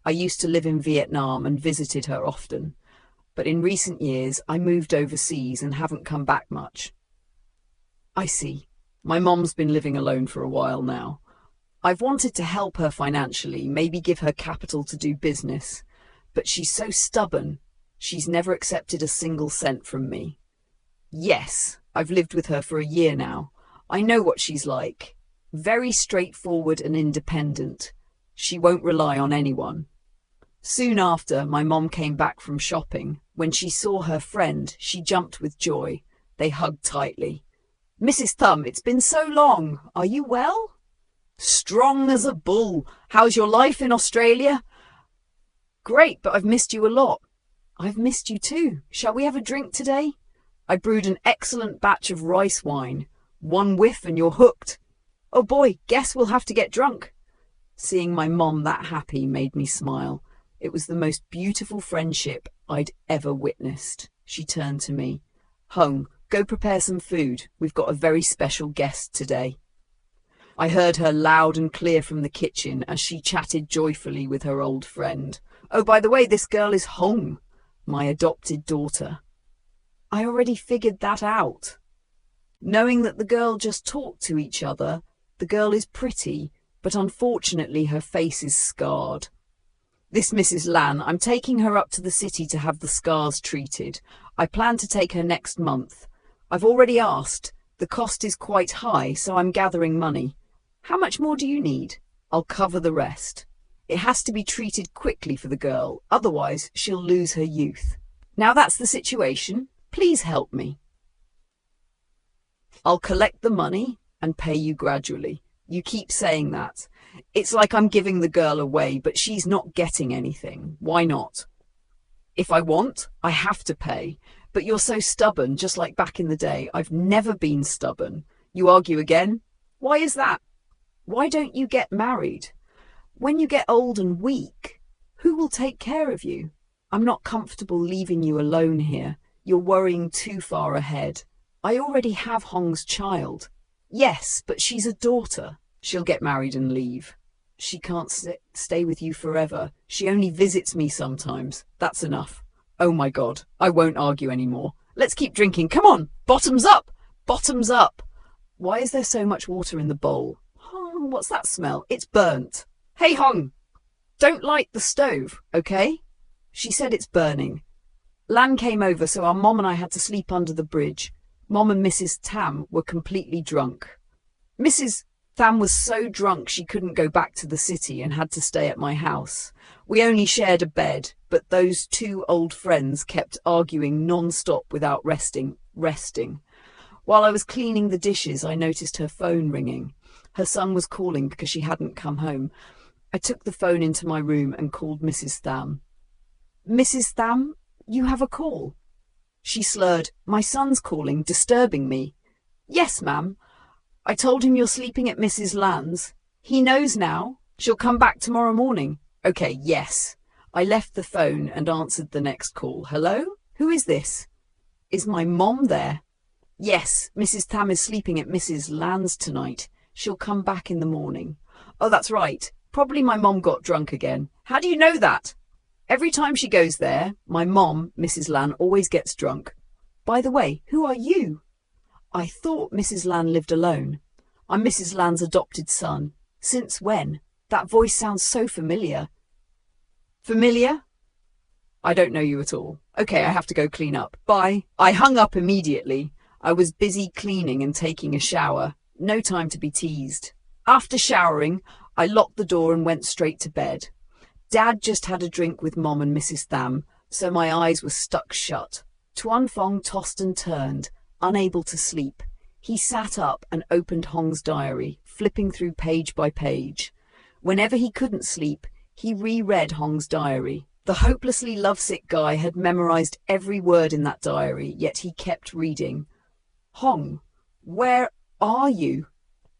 I used to live in Vietnam and visited her often. but in recent years I moved overseas and haven't come back much. I see. My mom's been living alone for a while now. I've wanted to help her financially, maybe give her capital to do business, but she's so stubborn. She's never accepted a single cent from me. Yes, I've lived with her for a year now. I know what she's like. Very straightforward and independent. She won't rely on anyone. Soon after, my mom came back from shopping. When she saw her friend, she jumped with joy. They hugged tightly. "Mrs. Thumb, it's been so long. Are you well?" "Strong as a bull. How's your life in Australia?" "Great, but I've missed you a lot." "I've missed you too. Shall we have a drink today? I brewed an excellent batch of rice wine. One whiff and you're hooked." "Oh boy, guess we'll have to get drunk." Seeing my mom that happy made me smile. It was the most beautiful friendship I'd ever witnessed. She turned to me. "Hung, go prepare some food. We've got a very special guest today." I heard her loud and clear from the kitchen as she chatted joyfully with her old friend. "Oh, by the way, this girl is Hung, my adopted daughter." I already figured that out. Knowing that the girl just talked to each other, the girl is pretty, but unfortunately her face is scarred. This Mrs. Lan, I'm taking her up to the city to have the scars treated. I plan to take her next month. I've already asked. The cost is quite high, so I'm gathering money. How much more do you need? I'll cover the rest. It has to be treated quickly for the girl, otherwise she'll lose her youth. Now that's the situation. Please help me. I'll collect the money and pay you gradually. You keep saying that. It's like I'm giving the girl away, but she's not getting anything. Why not? If I want, I have to pay. But you're so stubborn, just like back in the day. I've never been stubborn. You argue again? Why is that? Why don't you get married? When you get old and weak, who will take care of you? I'm not comfortable leaving you alone here. You're worrying too far ahead. I already have Hong's child. Yes, but she's a daughter. She'll get married and leave. She can't stay with you forever. She only visits me sometimes. That's enough. Oh my God, I won't argue anymore. Let's keep drinking. Come on, bottoms up, bottoms up. Why is there so much water in the bowl? Hong, what's that smell? It's burnt. Hey Hong, don't light the stove, okay? She said it's burning. Lan came over, so our mom and I had to sleep under the bridge. Mom and Mrs. Tam were completely drunk. Mrs. Tam was so drunk she couldn't go back to the city and had to stay at my house. We only shared a bed, but those two old friends kept arguing non-stop without resting. While I was cleaning the dishes, I noticed her phone ringing. Her son was calling because she hadn't come home. I took the phone into my room and called Mrs. Tham. "Mrs. Tham, you have a call." She slurred, "My son's calling, disturbing me." "Yes, ma'am. I told him you're sleeping at Mrs. Lan's. He knows now. She'll come back tomorrow morning." "Okay, yes." I left the phone and answered the next call. "Hello? Who is this?" "Is my mom there?" "Yes, Mrs. Tham is sleeping at Mrs. Lan's tonight. She'll come back in the morning." "Oh, that's right. Probably my mom got drunk again." "How do you know that?" "Every time she goes there, my mom, Mrs. Lan, always gets drunk." "By the way, who are you?" "I thought Mrs. Lan lived alone." "I'm Mrs. Lan's adopted son." "Since when? That voice sounds so familiar." "Familiar? I don't know you at all. Okay, I have to go clean up. Bye." I hung up immediately. I was busy cleaning and taking a shower. No time to be teased. After showering, I locked the door and went straight to bed. Dad just had a drink with Mom and Mrs. Tham, so my eyes were stuck shut. Tuan Fong tossed and turned, unable to sleep. He sat up and opened Hong's diary, flipping through page by page. Whenever he couldn't sleep, he reread Hong's diary. The hopelessly lovesick guy had memorized every word in that diary, yet he kept reading. "Hong, where are you?"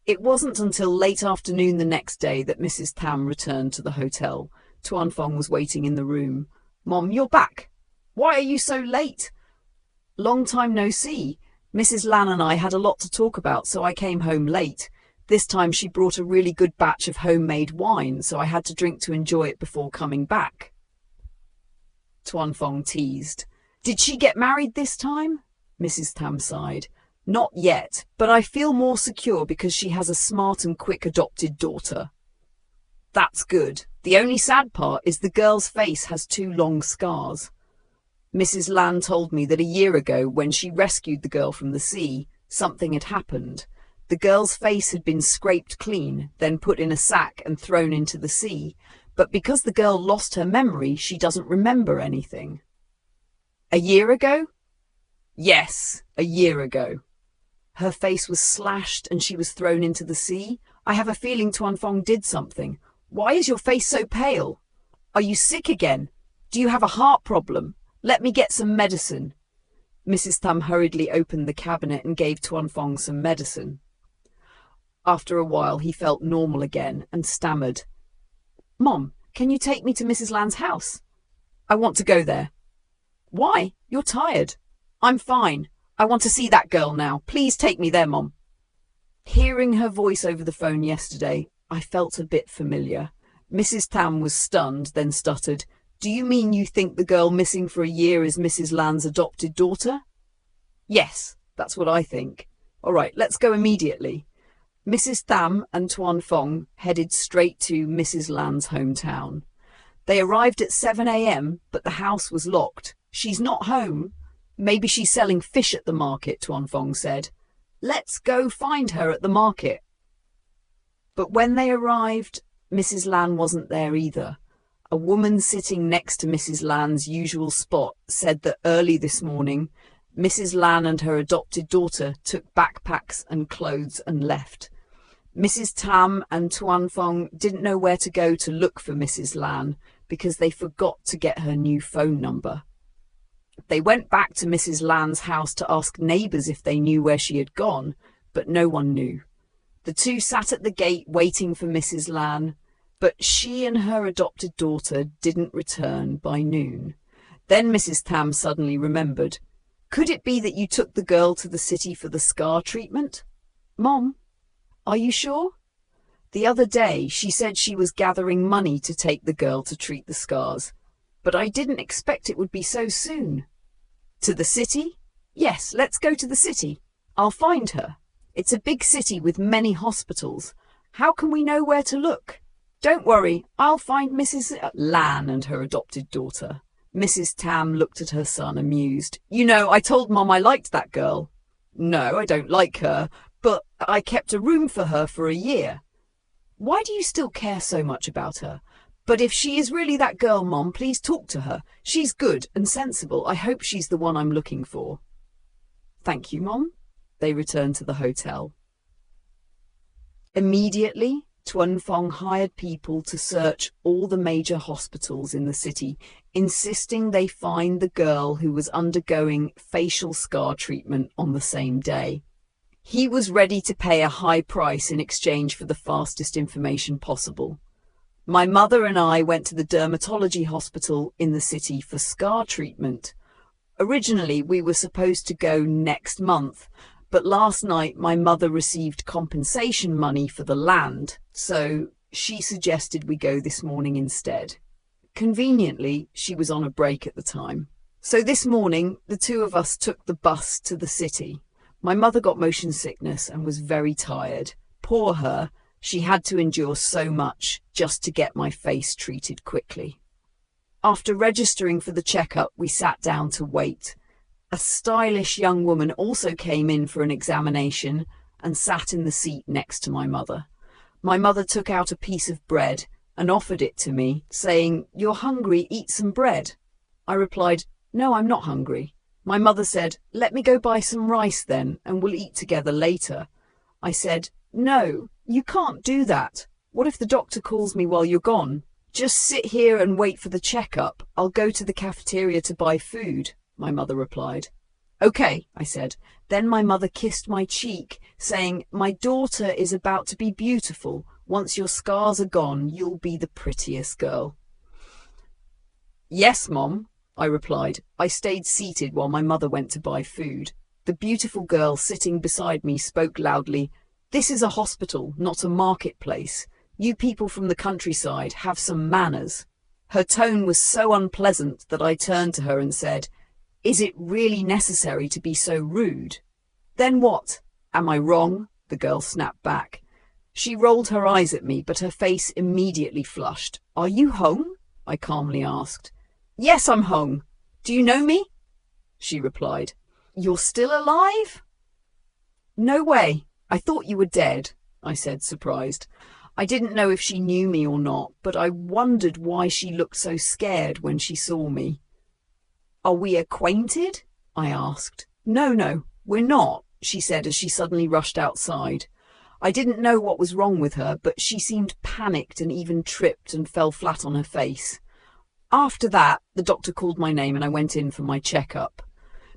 It wasn't until late afternoon the next day that Mrs. Tham returned to the hotel. Tuan Fong was waiting in the room. "Mom, you're back. Why are you so late?" "Long time no see. Mrs. Lan and I had a lot to talk about, so I came home late. This time she brought a really good batch of homemade wine, so I had to drink to enjoy it before coming back." Tuan Fong teased. Did she get married this time? Mrs. Tam sighed. Not yet, but I feel more secure because she has a smart and quick adopted daughter. That's good. The only sad part is the girl's face has 2 long scars. Mrs. Lan told me that a year ago, when she rescued the girl from the sea, something had happened. The girl's face had been scraped clean, then put in a sack and thrown into the sea. But because the girl lost her memory, she doesn't remember anything. A year ago? Yes, a year ago. Her face was slashed and she was thrown into the sea. I have a feeling Tuan Fong did something. Why is your face so pale? Are you sick again? Do you have a heart problem? Let me get some medicine. Mrs. Tam hurriedly opened the cabinet and gave Tuan Fong some medicine. After a while, he felt normal again and stammered. Mom, can you take me to Mrs. Lan's house? I want to go there. Why? You're tired. I'm fine. I want to see that girl now. Please take me there, Mom. Hearing her voice over the phone yesterday, I felt a bit familiar. Mrs. Tam was stunned, then stuttered. Do you mean you think the girl missing for a year is Mrs. Lan's adopted daughter? Yes, that's what I think. All right, let's go immediately. Mrs. Tam and Tuan Fong headed straight to Mrs. Lan's hometown. They arrived at 7 a.m., but the house was locked. She's not home. Maybe she's selling fish at the market, Tuan Fong said. Let's go find her at the market. But when they arrived, Mrs. Lan wasn't there either. A woman sitting next to Mrs. Lan's usual spot said that early this morning, Mrs. Lan and her adopted daughter took backpacks and clothes and left. Mrs. Tam and Tuan Fong didn't know where to go to look for Mrs. Lan because they forgot to get her new phone number. They went back to Mrs. Lan's house to ask neighbours if they knew where she had gone, but no one knew. The two sat at the gate waiting for Mrs. Lan, but she and her adopted daughter didn't return by noon. Then Mrs. Tam suddenly remembered. Could it be that you took the girl to the city for the scar treatment? Mom, are you sure? The other day she said she was gathering money to take the girl to treat the scars, but I didn't expect it would be so soon. To the city? Yes, let's go to the city. I'll find her. It's a big city with many hospitals. How can we know where to look? Don't worry, I'll find Mrs. Lan and her adopted daughter. Mrs. Tam looked at her son, amused. You know, I told Mom I liked that girl. No, I don't like her, but I kept a room for her for a year. Why do you still care so much about her? But if she is really that girl, Mom, please talk to her. She's good and sensible. I hope she's the one I'm looking for. Thank you, Mom. They returned to the hotel. Immediately, Tuan Fong hired people to search all the major hospitals in the city, insisting they find the girl who was undergoing facial scar treatment on the same day. He was ready to pay a high price in exchange for the fastest information possible. My mother and I went to the dermatology hospital in the city for scar treatment. Originally, we were supposed to go next month, but last night my mother received compensation money for the land, so she suggested we go this morning instead. Conveniently, she was on a break at the time. So this morning, the two of us took the bus to the city. My mother got motion sickness and was very tired. Poor her, she had to endure so much just to get my face treated quickly. After registering for the checkup, we sat down to wait. A stylish young woman also came in for an examination and sat in the seat next to my mother. My mother took out a piece of bread and offered it to me, saying, "You're hungry, eat some bread." I replied, "No, I'm not hungry." My mother said, "Let me go buy some rice then, and we'll eat together later." I said, "No, you can't do that. What if the doctor calls me while you're gone? Just sit here and wait for the checkup. I'll go to the cafeteria to buy food," my mother replied. "Okay," I said. Then my mother kissed my cheek, saying, "My daughter is about to be beautiful. Once your scars are gone, you'll be the prettiest girl." "Yes, Mom," I replied. I stayed seated while my mother went to buy food. The beautiful girl sitting beside me spoke loudly, "This is a hospital, not a marketplace. You people from the countryside have some manners." Her tone was so unpleasant that I turned to her and said, Is it really necessary to be so rude? Then what? Am I wrong? The girl snapped back. She rolled her eyes at me, but her face immediately flushed. Are you Hong? I calmly asked. Yes, I'm Hong. Do you know me? She replied. You're still alive? No way. I thought you were dead, I said, surprised. I didn't know if she knew me or not, but I wondered why she looked so scared when she saw me. Are we acquainted? I asked. No, we're not, she said as she suddenly rushed outside. I didn't know what was wrong with her, but she seemed panicked and even tripped and fell flat on her face. After that, the doctor called my name and I went in for my checkup.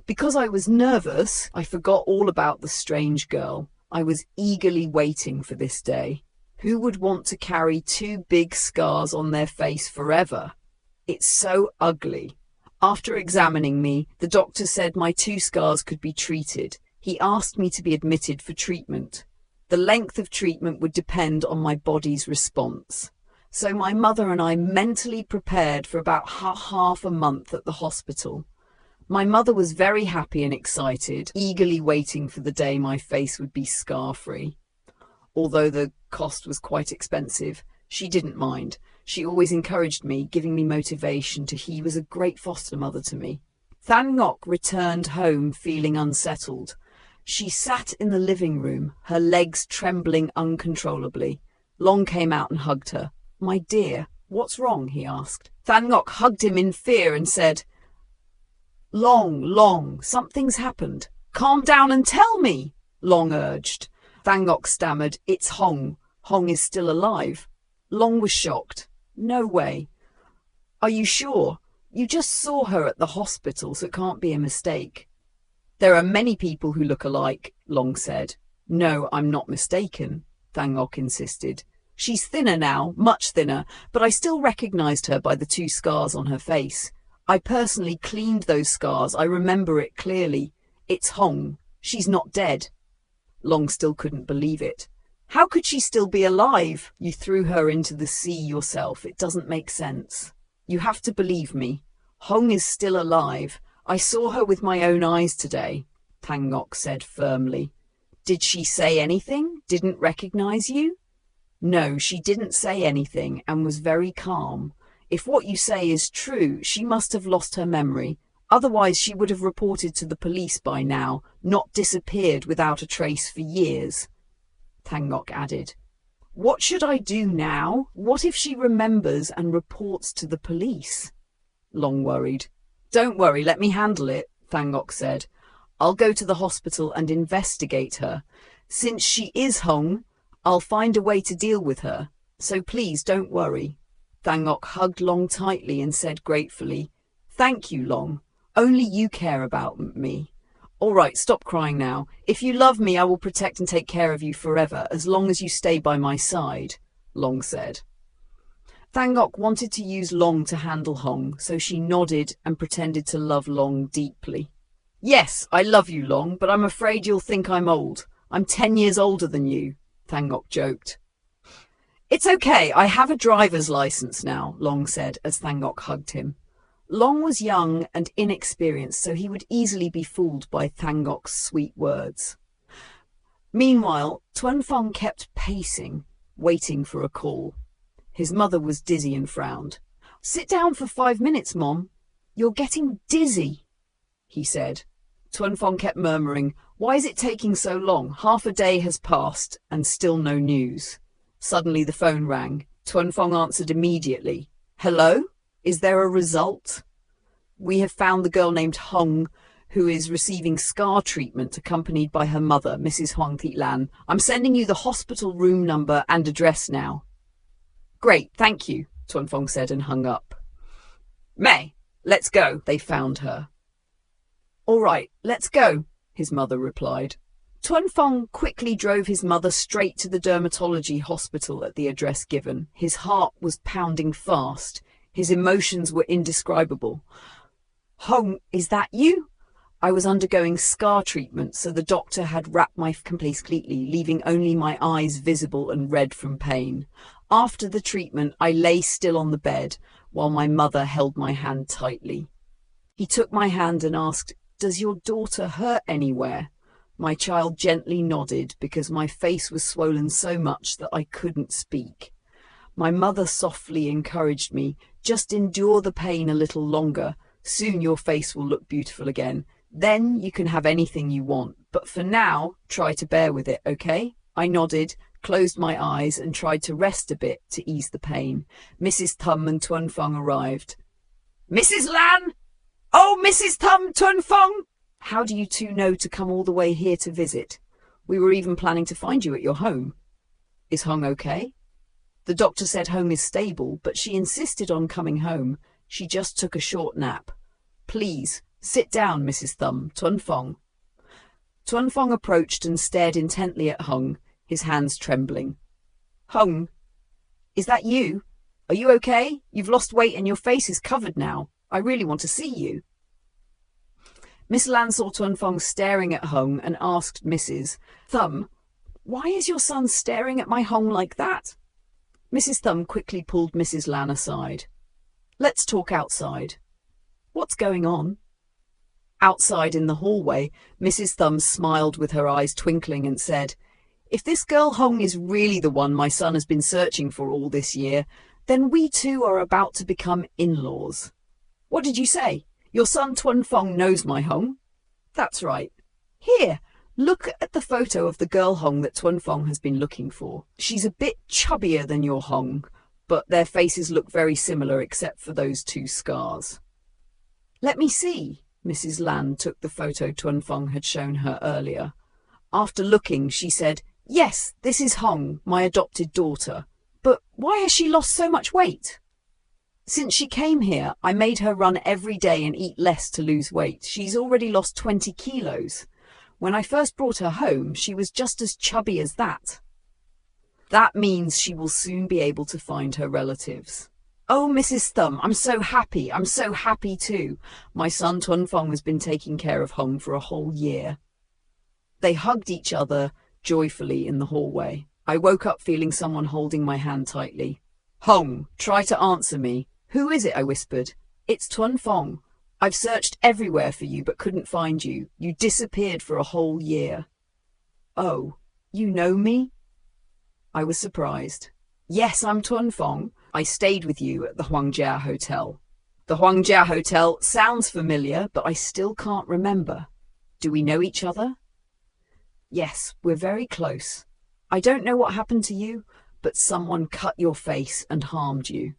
Because I was nervous, I forgot all about the strange girl. I was eagerly waiting for this day. Who would want to carry 2 big scars on their face forever? It's so ugly. After examining me, the doctor said my 2 scars could be treated. He asked me to be admitted for treatment. The length of treatment would depend on my body's response. So my mother and I mentally prepared for about half a month at the hospital. My mother was very happy and excited, eagerly waiting for the day my face would be scar-free. Although the cost was quite expensive, she didn't mind. She always encouraged me, giving me motivation he was a great foster mother to me. Than Ngoc returned home feeling unsettled. She sat in the living room, her legs trembling uncontrollably. Long came out and hugged her. My dear, what's wrong? He asked. Than Ngoc hugged him in fear and said, Long, something's happened. Calm down and tell me, Long urged. Than Ngoc stammered, It's Hong. Hong is still alive. Long was shocked. No way. Are you sure? You just saw her at the hospital, so it can't be a mistake. There are many people who look alike, Long said. No, I'm not mistaken, Than Ngoc insisted. She's thinner now, much thinner, but I still recognized her by the 2 scars on her face. I personally cleaned those scars. I remember it clearly. It's Hong. She's not dead. Long still couldn't believe it. How could she still be alive? You threw her into the sea yourself. It doesn't make sense. You have to believe me. Hong is still alive. I saw her with my own eyes today, Than Ngoc said firmly. Did she say anything? Didn't recognize you? No, she didn't say anything and was very calm. If what you say is true, she must have lost her memory. Otherwise, she would have reported to the police by now, not disappeared without a trace for years. Than Ngoc added. What should I do now? What if she remembers and reports to the police? Long worried. Don't worry, let me handle it, Than Ngoc said. I'll go to the hospital and investigate her. Since she is Hong, I'll find a way to deal with her. So please don't worry. Than Ngoc hugged Long tightly and said gratefully, Thank you, Long. Only you care about me. All right, stop crying now. If you love me, I will protect and take care of you forever, as long as you stay by my side, Long said. Than Ngoc wanted to use Long to handle Hong, so she nodded and pretended to love Long deeply. Yes, I love you, Long, but I'm afraid you'll think I'm old. I'm 10 years older than you, Than Ngoc joked. It's okay, I have a driver's license now, Long said as Than Ngoc hugged him. Long was young and inexperienced, so he would easily be fooled by Than Ngoc's sweet words. Meanwhile, Tuan Fong kept pacing, waiting for a call. His mother was dizzy and frowned. Sit down for 5 minutes, Mom. You're getting dizzy, he said. Tuan Fong kept murmuring, Why is it taking so long? Half a day has passed and still no news. Suddenly the phone rang. Tuan Fong answered immediately. Hello? Is there a result? We have found the girl named Hong, who is receiving scar treatment accompanied by her mother, Mrs. Huang Thi Lan. I'm sending you the hospital room number and address now. Great, thank you, Tuan Fong said and hung up. May, let's go. They found her. All right, let's go, his mother replied. Tuan Fong quickly drove his mother straight to the dermatology hospital at the address given. His heart was pounding fast. His emotions were indescribable. Hong, is that you? I was undergoing scar treatment, so the doctor had wrapped my face completely, leaving only my eyes visible and red from pain. After the treatment, I lay still on the bed, while my mother held my hand tightly. He took my hand and asked, "Does your daughter hurt anywhere?" My child gently nodded because my face was swollen so much that I couldn't speak. My mother softly encouraged me, "Just endure the pain a little longer. Soon your face will look beautiful again. Then you can have anything you want. But for now, try to bear with it, okay?" I nodded, closed my eyes and tried to rest a bit to ease the pain. Mrs. Thum and Tuan Fong arrived. "Mrs. Lan! Oh, Mrs. Thum, Tuan Fong! How do you two know to come all the way here to visit? We were even planning to find you at your home. Is Hung okay?" The doctor said Hung is stable, but she insisted on coming home. She just took a short nap. "Please, sit down, Mrs. Thum, Tuan Fong." Tuan Fong approached and stared intently at Hung, his hands trembling. "Hung, is that you? Are you okay? You've lost weight and your face is covered now. I really want to see you." Miss Lan saw Tuan Fong staring at Hung and asked Mrs. Thum, "Why is your son staring at my Hung like that?" Mrs. Thum quickly pulled Mrs. Lan aside. "Let's talk outside." "What's going on?" Outside in the hallway, Mrs. Thum smiled with her eyes twinkling and said, "If this girl Hung is really the one my son has been searching for all this year, then we two are about to become in-laws." "What did you say? Your son Tuan Fong knows my Hung?" "That's right. Here, look at the photo of the girl Hung that Tuan Fong has been looking for. She's a bit chubbier than your Hung, but their faces look very similar except for those two scars." "Let me see." Mrs. Lan took the photo Tuan Fong had shown her earlier. After looking, she said, "Yes, this is Hung, my adopted daughter. But why has she lost so much weight?" "Since she came here, I made her run every day and eat less to lose weight. She's already lost 20 kilos. When I first brought her home, she was just as chubby as that." "That means she will soon be able to find her relatives." "Oh, Mrs. Thum, I'm so happy. I'm so happy too. My son Tuan Fong has been taking care of Hung for a whole year." They hugged each other joyfully in the hallway. I woke up feeling someone holding my hand tightly. "Hung, try to answer me." "Who is it?" I whispered. "It's Tuan Fong. I've searched everywhere for you but couldn't find you. You disappeared for a whole year." "Oh, you know me?" I was surprised. "Yes, I'm Tuan Fong. I stayed with you at the Huangjia Hotel." "The Huangjia Hotel sounds familiar, but I still can't remember. Do we know each other?" "Yes, we're very close. I don't know what happened to you, but someone cut your face and harmed you.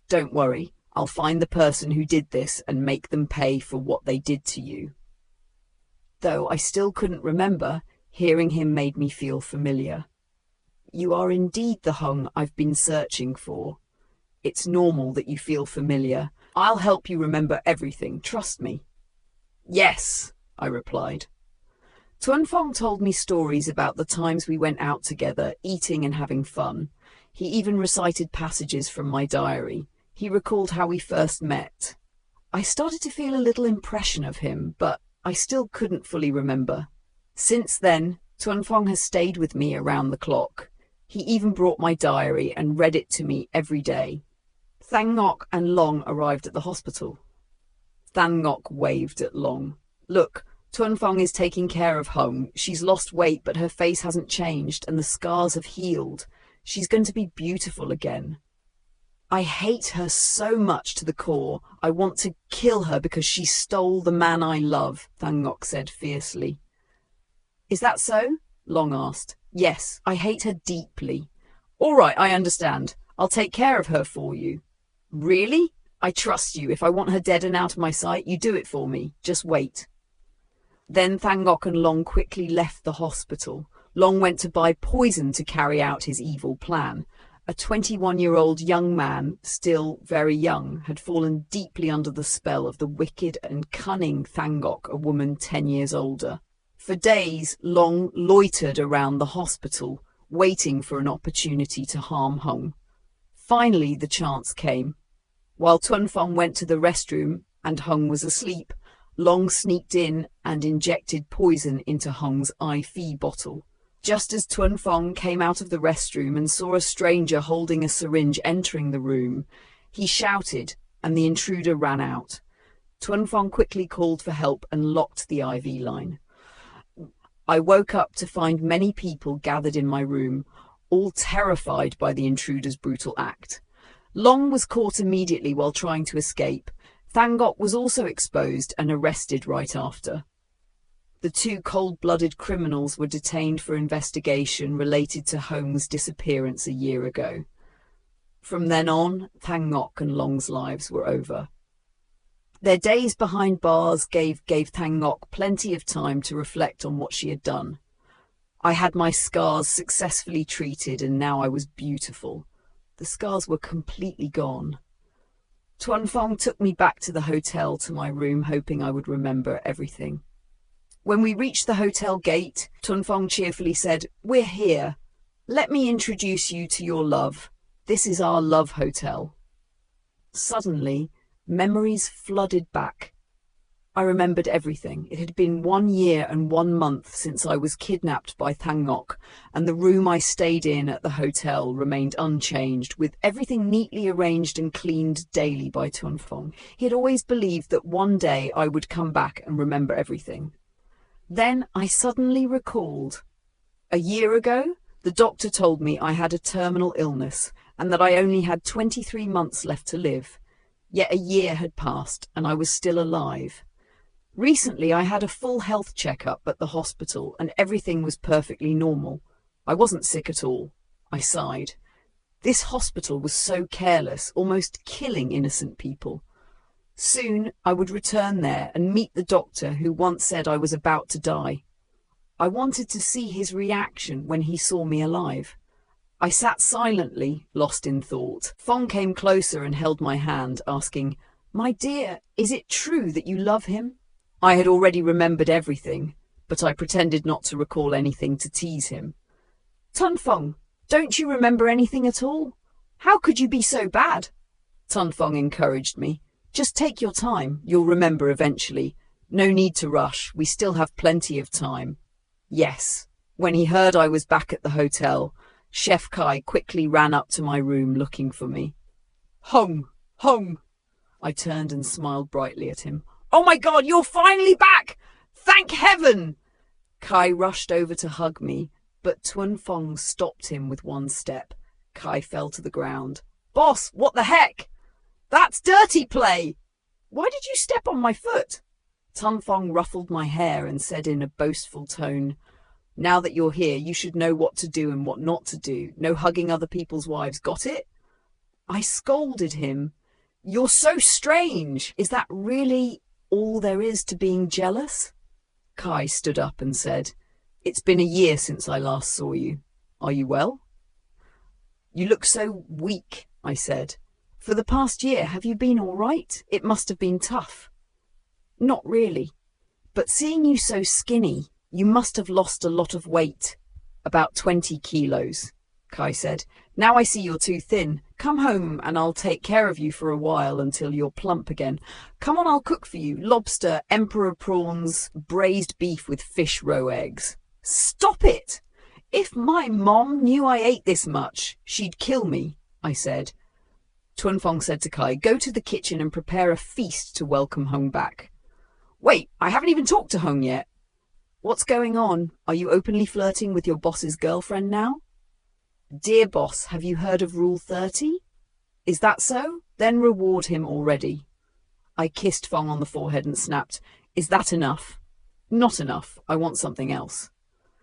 Don't worry, I'll find the person who did this and make them pay for what they did to you." Though I still couldn't remember, hearing him made me feel familiar. "You are indeed the Hung I've been searching for. It's normal that you feel familiar. I'll help you remember everything, trust me." "Yes," I replied. Tuan Fong told me stories about the times we went out together, eating and having fun. He even recited passages from my diary. He recalled how we first met. I started to feel a little impression of him, but I still couldn't fully remember. Since then, Tuan Fong has stayed with me around the clock. He even brought my diary and read it to me every day. Thang Ngoc and Long arrived at the hospital. Thang Ngoc waved at Long. "Look, Tuan Fong is taking care of Hung. She's lost weight, but her face hasn't changed and the scars have healed. She's going to be beautiful again." "I hate her so much to the core. I want to kill her because she stole the man I love," Thang Ngoc said fiercely. "Is that so?" Long asked. "Yes, I hate her deeply." "All right, I understand. I'll take care of her for you." "Really? I trust you. If I want her dead and out of my sight, you do it for me. Just wait." Then Thang Ngoc and Long quickly left the hospital. Long went to buy poison to carry out his evil plan. A 21-year-old young man, still very young, had fallen deeply under the spell of the wicked and cunning Thang Ngoc, a woman 10 years older. For days, Long loitered around the hospital, waiting for an opportunity to harm Hung. Finally, the chance came. While Tuan Fong went to the restroom and Hung was asleep, Long sneaked in and injected poison into Hung's IV bottle. Just as Tuan Fong came out of the restroom and saw a stranger holding a syringe entering the room, he shouted and the intruder ran out. Tuan Fong quickly called for help and locked the IV line. I woke up to find many people gathered in my room, all terrified by the intruder's brutal act. Long was caught immediately while trying to escape. Thangok was also exposed and arrested right after. The two cold-blooded criminals were detained for investigation related to Hong's disappearance a year ago. From then on, Thangok and Long's lives were over. Their days behind bars gave Thangok plenty of time to reflect on what she had done. I had my scars successfully treated and now I was beautiful. The scars were completely gone. Tuan Fong took me back to the hotel to my room, hoping I would remember everything. When we reached the hotel gate, Tuan Fong cheerfully said, "We're here. Let me introduce you to your love. This is our love hotel." Suddenly, memories flooded back. I remembered everything. It had been 1 year and 1 month since I was kidnapped by Thangok, and the room I stayed in at the hotel remained unchanged, with everything neatly arranged and cleaned daily by Tuan Fong. He had always believed that one day I would come back and remember everything. Then I suddenly recalled. A year ago, the doctor told me I had a terminal illness and that I only had 23 months left to live. Yet a year had passed and I was still alive. Recently, I had a full health checkup at the hospital and everything was perfectly normal. I wasn't sick at all. I sighed. This hospital was so careless, almost killing innocent people. Soon, I would return there and meet the doctor who once said I was about to die. I wanted to see his reaction when he saw me alive. I sat silently, lost in thought. Fong came closer and held my hand, asking, "My dear, is it true that you love him?" I had already remembered everything, but I pretended not to recall anything to tease him. "Tuan Fong, don't you remember anything at all? How could you be so bad?" Tuan Fong encouraged me. "Just take your time. You'll remember eventually. No need to rush. We still have plenty of time." Yes. When he heard I was back at the hotel, Chef Kai quickly ran up to my room looking for me. "Hong! Hong!" I turned and smiled brightly at him. "Oh my God, you're finally back! Thank heaven!" Kai rushed over to hug me, but Tuan Fong stopped him with one step. Kai fell to the ground. "Boss, what the heck? That's dirty play! Why did you step on my foot?" Tuan Fong ruffled my hair and said in a boastful tone, "Now that you're here, you should know what to do and what not to do. No hugging other people's wives, got it?" I scolded him. "You're so strange. Is that really all there is to being jealous?" Kai stood up and said, "It's been a year since I last saw you. Are you well?" "You look so weak," I said. "For the past year, have you been all right? It must have been tough." "Not really. But seeing you so skinny, you must have lost a lot of weight." "About 20 kilos, Kai said. "Now I see you're too thin. Come home and I'll take care of you for a while until you're plump again. Come on, I'll cook for you. Lobster, emperor prawns, braised beef with fish roe eggs." "Stop it! If my mom knew I ate this much, she'd kill me," I said. Tuan Fong said to Kai, "Go to the kitchen and prepare a feast to welcome Hong back." "Wait, I haven't even talked to Hong yet." "What's going on? Are you openly flirting with your boss's girlfriend now?" "Dear boss, have you heard of Rule 30? Is that so? Then reward him already." I kissed Fong on the forehead and snapped, "Is that enough?" "Not enough. I want something else."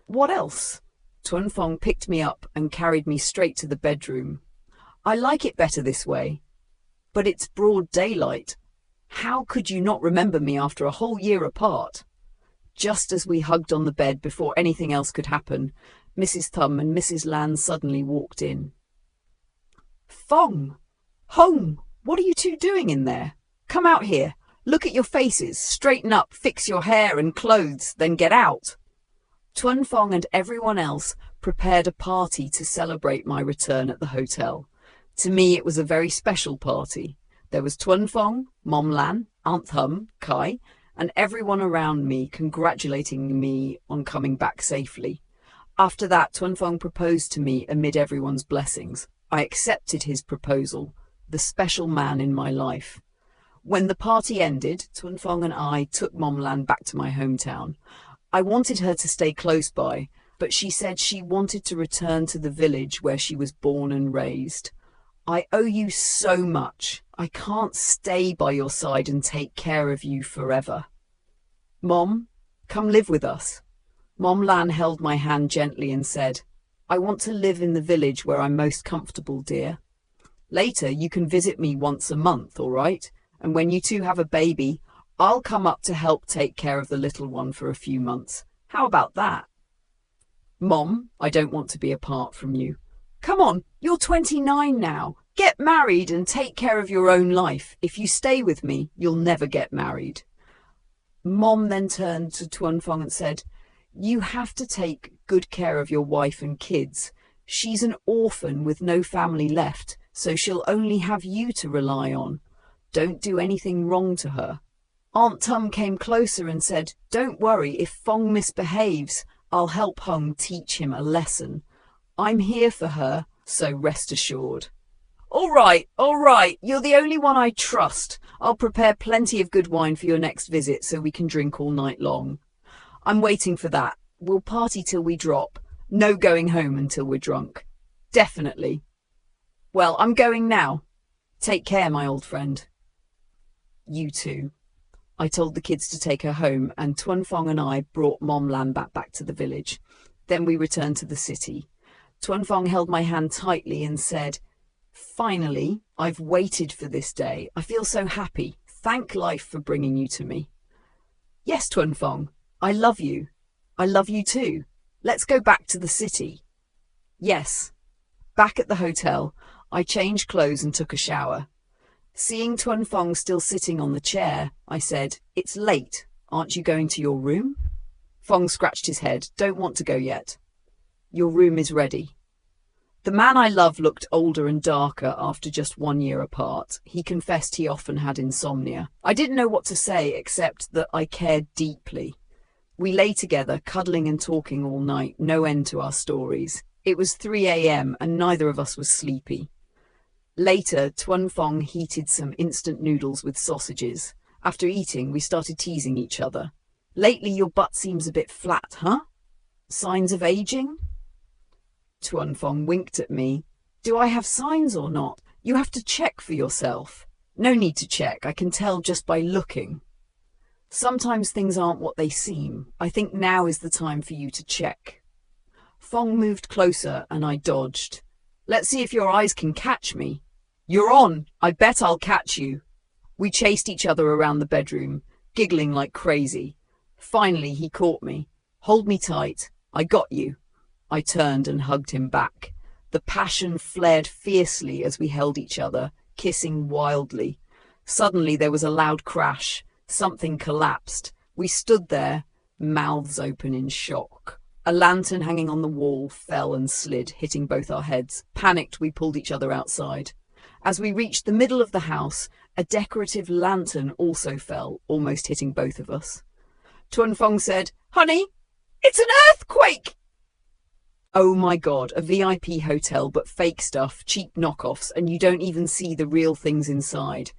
"What else?" Tuan Fong picked me up and carried me straight to the bedroom. "I like it better this way." "But it's broad daylight. How could you not remember me after a whole year apart?" Just as we hugged on the bed before anything else could happen, Mrs. Thum and Mrs. Lan suddenly walked in. "Fong! Hong! What are you two doing in there? Come out here. Look at your faces. Straighten up, fix your hair and clothes, then get out." Tuan Fong and everyone else prepared a party to celebrate my return at the hotel. To me, it was a very special party. There was Tuan Fong, Mom Lan, Aunt Thum, Kai, and everyone around me congratulating me on coming back safely. After that, Tuan Fong proposed to me amid everyone's blessings. I accepted his proposal, the special man in my life. When the party ended, Tuanfong and I took Mom Lan back to my hometown. I wanted her to stay close by, but she said she wanted to return to the village where she was born and raised. I owe you so much. I can't stay by your side and take care of you forever. Mom, come live with us. Mom Lan held my hand gently and said, I want to live in the village where I'm most comfortable, dear. Later, you can visit me once a month, all right? And when you two have a baby, I'll come up to help take care of the little one for a few months. How about that? Mom, I don't want to be apart from you. Come on, you're 29 now. Get married and take care of your own life. If you stay with me, you'll never get married. Mom then turned to Tuanfong and said, you have to take good care of your wife and kids. She's an orphan with no family left, so she'll only have you to rely on. Don't do anything wrong to her. Aunt Tum came closer and said, don't worry, if Fong misbehaves, I'll help Hung teach him a lesson. I'm here for her, so rest assured. All right, you're the only one I trust. I'll prepare plenty of good wine for your next visit so we can drink all night long. I'm waiting for that. We'll party till we drop. No going home until we're drunk. Definitely. Well, I'm going now. Take care, my old friend. You too. I told the kids to take her home, and Tuanfong and I brought Mom Lan back to the village. Then we returned to the city. Tuanfong held my hand tightly and said, finally, I've waited for this day. I feel so happy. Thank life for bringing you to me. Yes, Tuanfong, I love you. I love you too. Let's go back to the city. Yes. Back at the hotel, I changed clothes and took a shower. Seeing Tuanfong still sitting on the chair, I said, it's late. Aren't you going to your room? Fong scratched his head. Don't want to go yet. Your room is ready. The man I love looked older and darker after just 1 year apart. He confessed he often had insomnia. I didn't know what to say except that I cared deeply. We lay together, cuddling and talking all night, no end to our stories. It was 3 a.m. and neither of us was sleepy. Later, Tuanfong heated some instant noodles with sausages. After eating, we started teasing each other. Lately, your butt seems a bit flat, huh? Signs of aging? Tuanfong winked at me. Do I have signs or not? You have to check for yourself. No need to check. I can tell just by looking. Sometimes things aren't what they seem. I think now is the time for you to check. Fong moved closer and I dodged. Let's see if your eyes can catch me. You're on. I bet I'll catch you. We chased each other around the bedroom, giggling like crazy. Finally, he caught me. Hold me tight. I got you. I turned and hugged him back. The passion flared fiercely as we held each other, kissing wildly. Suddenly there was a loud crash. Something collapsed. We stood there, mouths open in shock. A lantern hanging on the wall fell and slid, hitting both our heads. Panicked, we pulled each other outside. As we reached the middle of the house, a decorative lantern also fell, almost hitting both of us. Tuanfong said, Honey, it's an earthquake! Oh my God, a VIP hotel, but fake stuff, cheap knockoffs, and you don't even see the real things inside.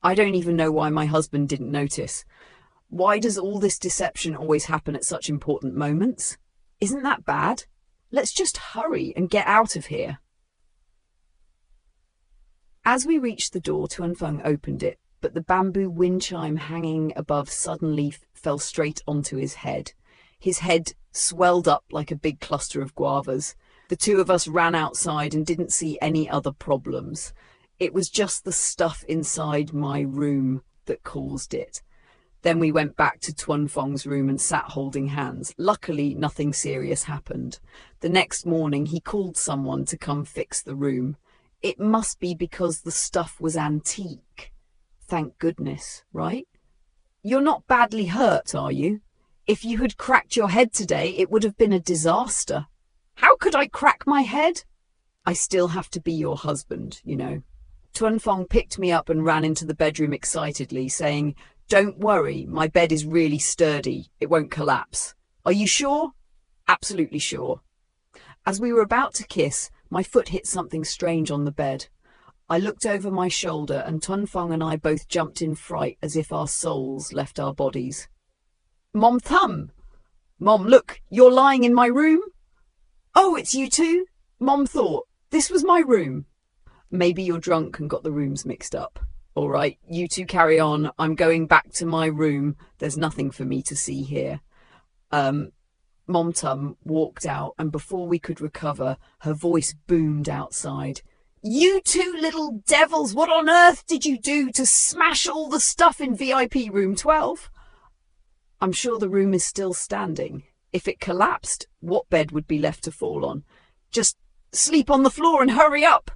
I don't even know why my husband didn't notice. Why does all this deception always happen at such important moments? Isn't that bad? Let's just hurry and get out of here. As we reached the door, Tuanfong opened it, but the bamboo wind chime hanging above suddenly fell straight onto his head. His head swelled up like a big cluster of guavas. The two of us ran outside and didn't see any other problems. It was just the stuff inside my room that caused it. Then we went back to Tuanfong's room and sat holding hands. Luckily, nothing serious happened. The next morning, he called someone to come fix the room. It must be because the stuff was antique. Thank goodness, right? You're not badly hurt, are you? If you had cracked your head today, it would have been a disaster. How could I crack my head? I still have to be your husband, you know. Tuanfong picked me up and ran into the bedroom excitedly, saying, Don't worry, my bed is really sturdy. It won't collapse. Are you sure? Absolutely sure. As we were about to kiss, my foot hit something strange on the bed. I looked over my shoulder and Tunfeng and I both jumped in fright as if our souls left our bodies. Mom Thumb! Mom, look, you're lying in my room? Oh, it's you two? Mom thought, this was my room. Maybe you're drunk and got the rooms mixed up. All right, you two carry on. I'm going back to my room. There's nothing for me to see here. Mom Tum walked out, and before we could recover, her voice boomed outside. You two little devils, what on earth did you do to smash all the stuff in VIP room 12? I'm sure the room is still standing. If it collapsed, what bed would be left to fall on? Just sleep on the floor and hurry up.